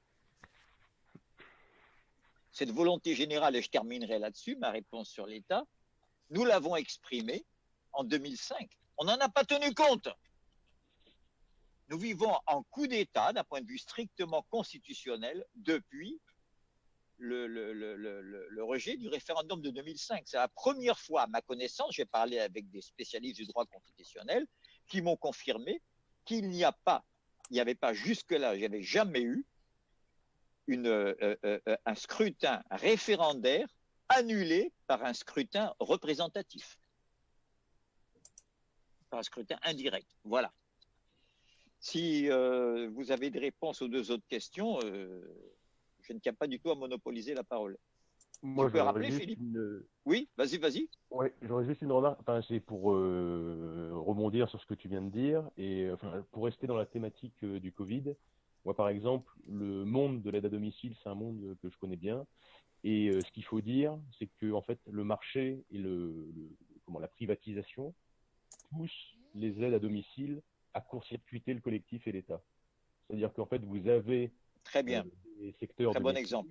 Cette volonté générale, et je terminerai là-dessus, ma réponse sur l'État, nous l'avons exprimée en 2005. On n'en a pas tenu compte. Nous vivons en coup d'État d'un point de vue strictement constitutionnel depuis le rejet du référendum de 2005. C'est la première fois, à ma connaissance, j'ai parlé avec des spécialistes du droit constitutionnel qui m'ont confirmé qu'il n'y avait pas jusque-là, il n'y avait jamais eu un scrutin référendaire annulé par un scrutin représentatif, par un scrutin indirect. Voilà. Si vous avez des réponses aux deux autres questions, je ne tiens pas du tout à monopoliser la parole. Moi, tu peux rappeler, Philippe Oui, vas-y. Ouais, j'aurais juste une remarque. Enfin, c'est pour rebondir sur ce que tu viens de dire et pour rester dans la thématique du Covid. Moi, par exemple, le monde de l'aide à domicile, c'est un monde que je connais bien. Et ce qu'il faut dire, c'est que en fait, le marché et la privatisation poussent les aides à domicile à court-circuiter le collectif et l'État. C'est-à-dire qu'en fait, vous avez très bien des secteurs très de bon métier, exemple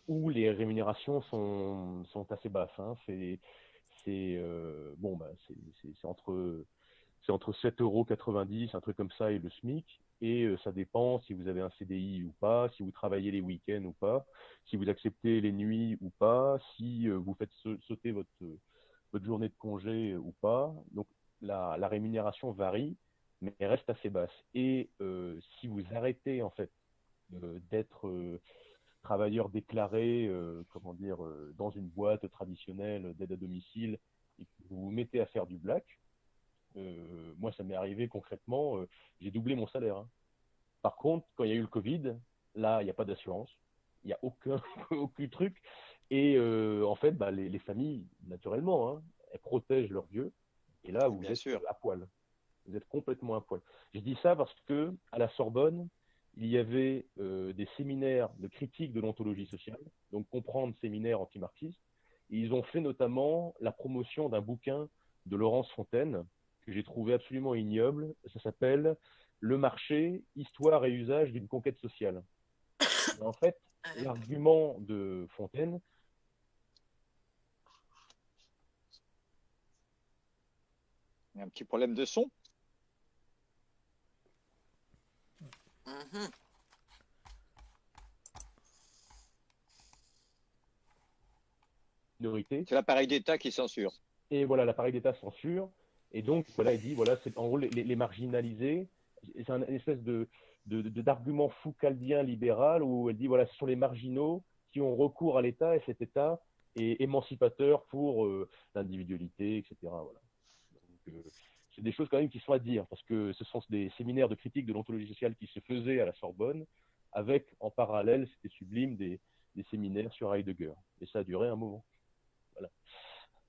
où les rémunérations sont assez basses. Hein. C'est entre 7,90 €, un truc comme ça, et le SMIC. Et ça dépend si vous avez un CDI ou pas, si vous travaillez les week-ends ou pas, si vous acceptez les nuits ou pas, si vous faites sauter votre journée de congé ou pas. Donc la rémunération varie, mais reste assez basse. Et si vous arrêtez en fait d'être travailleur déclaré, dans une boîte traditionnelle d'aide à domicile, et que vous vous mettez à faire du black, moi ça m'est arrivé concrètement, j'ai doublé mon salaire. Hein. Par contre, quand il y a eu le Covid, là il n'y a pas d'assurance, il n'y a aucun truc, et en fait, les familles, naturellement, hein, elles protègent leurs vieux, et là vous êtes à poil, vous êtes complètement à poil. Je dis ça parce que à la Sorbonne, il y avait des séminaires de critique de l'ontologie sociale, donc comprendre séminaire anti-marxiste. Et ils ont fait notamment la promotion d'un bouquin de Laurence Fontaine, que j'ai trouvé absolument ignoble. Ça s'appelle « Le marché, histoire et usage d'une conquête sociale ». En fait, l'argument de Fontaine… Il y a un petit problème de son. Minorité. C'est l'appareil d'État qui censure. Et voilà, l'appareil d'État censure. Et donc, voilà, il dit, voilà, c'est en gros les marginalisés. C'est une espèce d'argument foucaldien libéral où elle dit, voilà, ce sont les marginaux qui ont recours à l'État, et cet État est émancipateur pour l'individualité, etc. Voilà. Donc, c'est des choses quand même qui sont à dire, parce que ce sont des séminaires de critique de l'ontologie sociale qui se faisaient à la Sorbonne, avec en parallèle, c'était sublime, des séminaires sur Heidegger. Et ça a duré un moment. Voilà.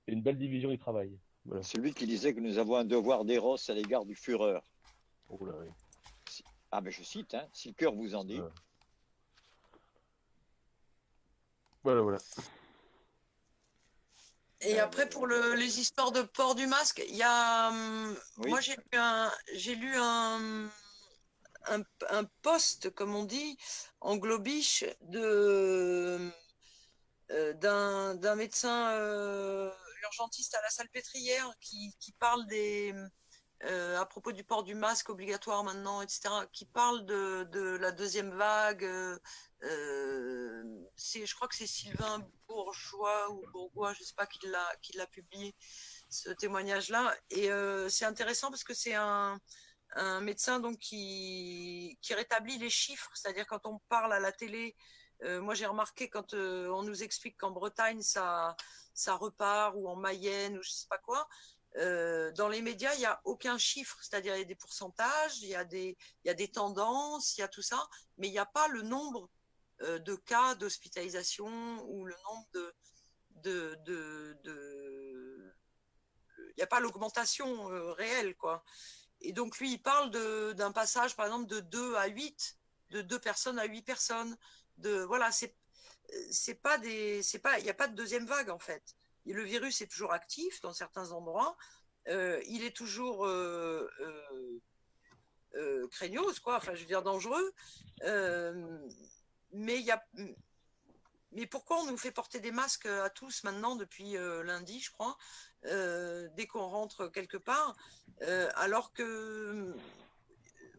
C'est une belle division du travail. Voilà. C'est lui qui disait que nous avons un devoir d'éros à l'égard du Führer. Oh là, oui. Mais je cite, hein, si le cœur vous en dit. Voilà. Et après, pour les histoires de port du masque, il y a. Oui. Moi, j'ai lu un post, comme on dit, en globiche, d'un médecin urgentiste à la Salpêtrière qui parle à propos du port du masque obligatoire maintenant, etc., qui parle de la deuxième vague. Je crois que c'est Sylvain Bourgeois ou Bourgois, je ne sais pas qui l'a publié, ce témoignage-là. Et c'est intéressant parce que c'est un médecin donc, qui rétablit les chiffres, c'est-à-dire quand on parle à la télé. Moi, j'ai remarqué quand on nous explique qu'en Bretagne, ça repart, ou en Mayenne, ou je ne sais pas quoi, dans les médias, il n'y a aucun chiffre, c'est-à-dire il y a des pourcentages, il y a des tendances, il y a tout ça, mais il n'y a pas le nombre de cas d'hospitalisation ou le nombre il n'y a pas l'augmentation réelle, quoi. Et donc, lui, il parle d'un passage, par exemple, de 2 à 8, de 2 personnes à 8 personnes. Voilà, il n'y a pas de deuxième vague en fait. Et le virus est toujours actif dans certains endroits. Il est toujours craignos, quoi. Enfin, je veux dire dangereux. Mais il y a mais pourquoi on nous fait porter des masques à tous maintenant depuis lundi, je crois, dès qu'on rentre quelque part, alors que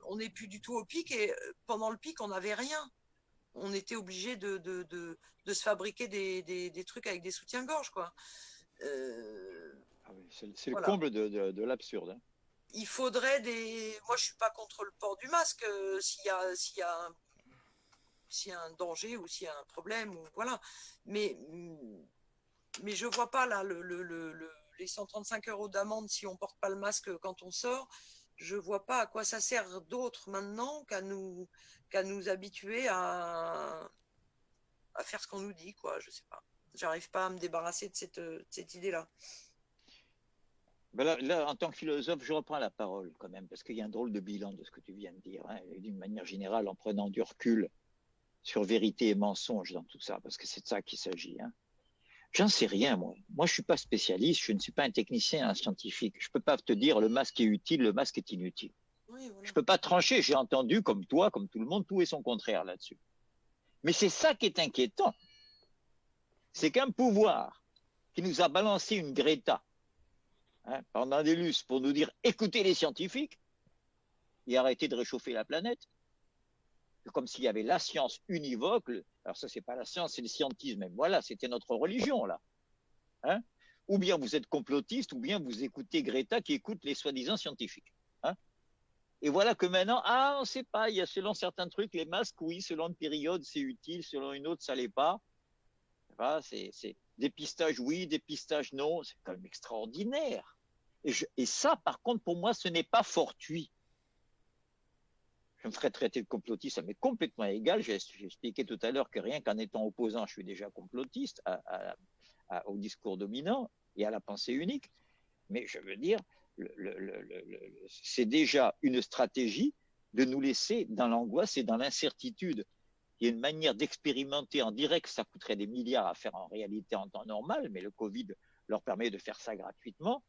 on n'est plus du tout au pic et pendant le pic, on n'avait rien. On était obligé de se fabriquer des trucs avec des soutiens-gorge, quoi. Ah oui, c'est le Voilà. comble de l'absurde. Hein. Il faudrait des. Moi, je suis pas contre le port du masque s'il y a un danger ou s'il y a un problème ou voilà. Mais je vois pas là les 135 € d'amende si on porte pas le masque quand on sort. Je vois pas à quoi ça sert d'autre maintenant qu'à nous habituer à faire ce qu'on nous dit, quoi. Je sais pas. J'arrive pas à me débarrasser de cette idée-là. Ben là, en tant que philosophe, je reprends la parole quand même, parce qu'il y a un drôle de bilan de ce que tu viens de dire, hein, d'une manière générale, en prenant du recul sur vérité et mensonge dans tout ça, parce que c'est de ça qu'il s'agit. Hein. J'en sais rien, moi. Moi, je suis pas spécialiste, je ne suis pas un technicien, un scientifique. Je peux pas te dire le masque est utile, le masque est inutile. Oui, voilà. Je peux pas trancher. J'ai entendu, comme toi, comme tout le monde, tout et son contraire là-dessus. Mais c'est ça qui est inquiétant. C'est qu'un pouvoir qui nous a balancé une Greta pendant des lustres pour nous dire écoutez les scientifiques et arrêtez de réchauffer la planète, comme s'il y avait la science univoque. Alors ça, c'est pas la science, c'est le scientisme. Mais voilà, c'était notre religion là. Hein, ou bien vous êtes complotiste, ou bien vous écoutez Greta qui écoute les soi-disant scientifiques. Hein. Et voilà que maintenant, on ne sait pas, il y a selon certains trucs, les masques, oui, selon une période, c'est utile, selon une autre, ça ne l'est pas. Voilà, c'est dépistage, oui, dépistage, non, c'est quand même extraordinaire. Et ça, par contre, pour moi, ce n'est pas fortuit. Je me ferais traiter de complotiste, ça m'est complètement égal. J'ai expliqué tout à l'heure que rien qu'en étant opposant, je suis déjà complotiste au discours dominant et à la pensée unique. Mais je veux dire, c'est déjà une stratégie de nous laisser dans l'angoisse et dans l'incertitude. Il y a une manière d'expérimenter en direct, ça coûterait des milliards à faire en réalité en temps normal, mais le Covid leur permet de faire ça gratuitement,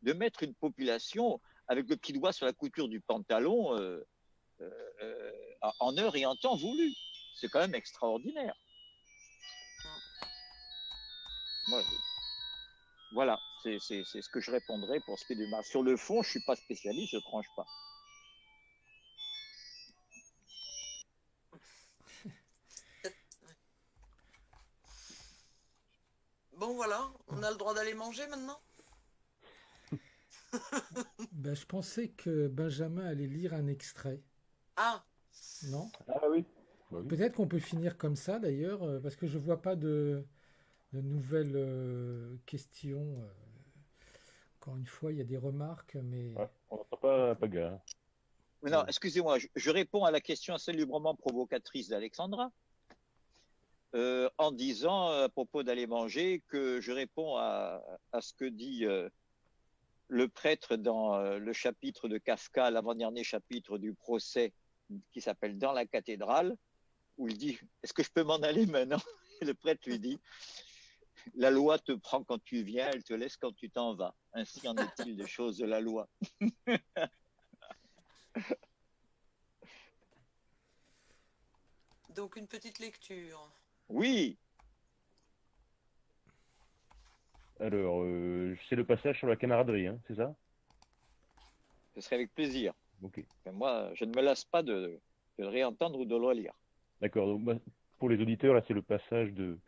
de mettre une population avec le petit doigt sur la couture du pantalon en heure et en temps voulu. C'est quand même extraordinaire. Moi, voilà, c'est ce que je répondrai pour ce qui est du masque. Sur le fond, je ne suis pas spécialiste, je ne tranche pas. Bon, voilà, on a le droit d'aller manger maintenant. Ben, je pensais que Benjamin allait lire un extrait. Ah, Non? Ah oui. Bah oui. Peut-être qu'on peut finir comme ça d'ailleurs, parce que je vois pas de nouvelles questions. Encore une fois, il y a des remarques, mais Ouais, on n'entend pas Paga. Hein. Non, excusez-moi, je réponds à la question assez librement provocatrice d'Alexandra en disant à propos d'aller manger que je réponds à ce que dit le prêtre dans le chapitre de Kafka, l'avant-dernier chapitre du procès qui s'appelle Dans la cathédrale, où il dit est-ce que je peux m'en aller maintenant? Et le prêtre lui dit la loi te prend quand tu viens, elle te laisse quand tu t'en vas. Ainsi en est-il des choses de la loi. donc une petite lecture. Oui. Alors, c'est le passage sur la camaraderie, hein, c'est ça? Ce serait avec plaisir. Ok. Enfin, moi, je ne me lasse pas de le réentendre ou de le relire. D'accord. Donc, pour les auditeurs, là, c'est le passage de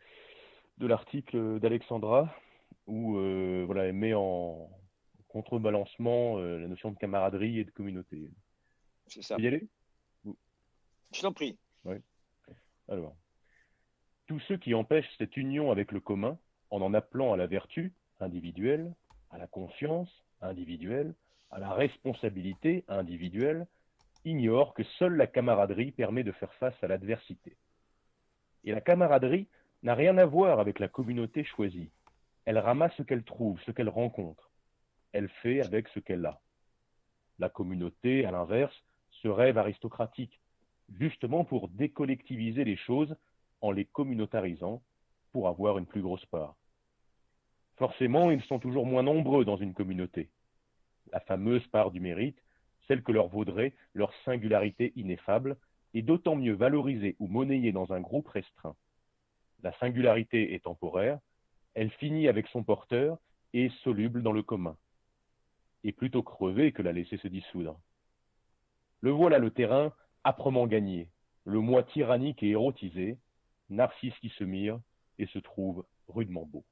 l'article d'Alexandra où voilà, elle met en contrebalancement la notion de camaraderie et de communauté. C'est ça. Vous y aller? Je t'en prie. Oui. Alors, tous ceux qui empêchent cette union avec le commun, en appelant à la vertu individuelle, à la conscience individuelle, à la responsabilité individuelle, ignorent que seule la camaraderie permet de faire face à l'adversité. Et la camaraderie n'a rien à voir avec la communauté choisie. Elle ramasse ce qu'elle trouve, ce qu'elle rencontre. Elle fait avec ce qu'elle a. La communauté, à l'inverse, se rêve aristocratique, justement pour décollectiviser les choses en les communautarisant pour avoir une plus grosse part. Forcément, ils sont toujours moins nombreux dans une communauté. La fameuse part du mérite, celle que leur vaudrait leur singularité ineffable, est d'autant mieux valorisée ou monnayée dans un groupe restreint. La singularité est temporaire, elle finit avec son porteur et est soluble dans le commun. Et plutôt crever que la laisser se dissoudre. Le voilà le terrain âprement gagné, le moi tyrannique et érotisé, Narcisse qui se mire et se trouve rudement beau.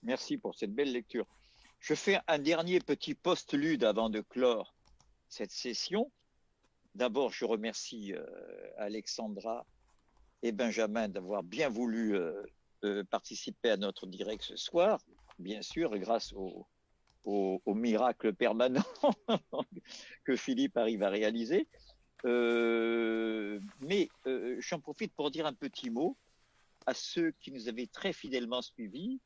Merci pour cette belle lecture. Je fais un dernier petit postlude avant de clore cette session. D'abord, je remercie Alexandra et Benjamin d'avoir bien voulu participer à notre direct ce soir, bien sûr, grâce au miracle permanent que Philippe arrive à réaliser. Mais j'en profite pour dire un petit mot à ceux qui nous avaient très fidèlement suivis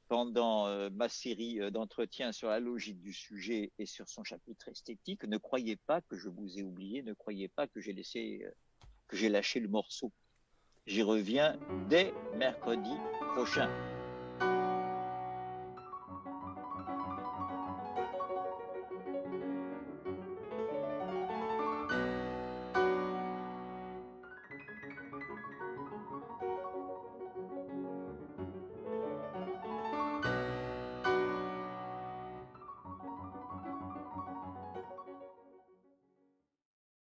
pendant ma série d'entretiens sur la logique du sujet et sur son chapitre esthétique. Ne croyez pas que je vous ai oublié, ne croyez pas que j'ai lâché le morceau. J'y reviens dès mercredi prochain.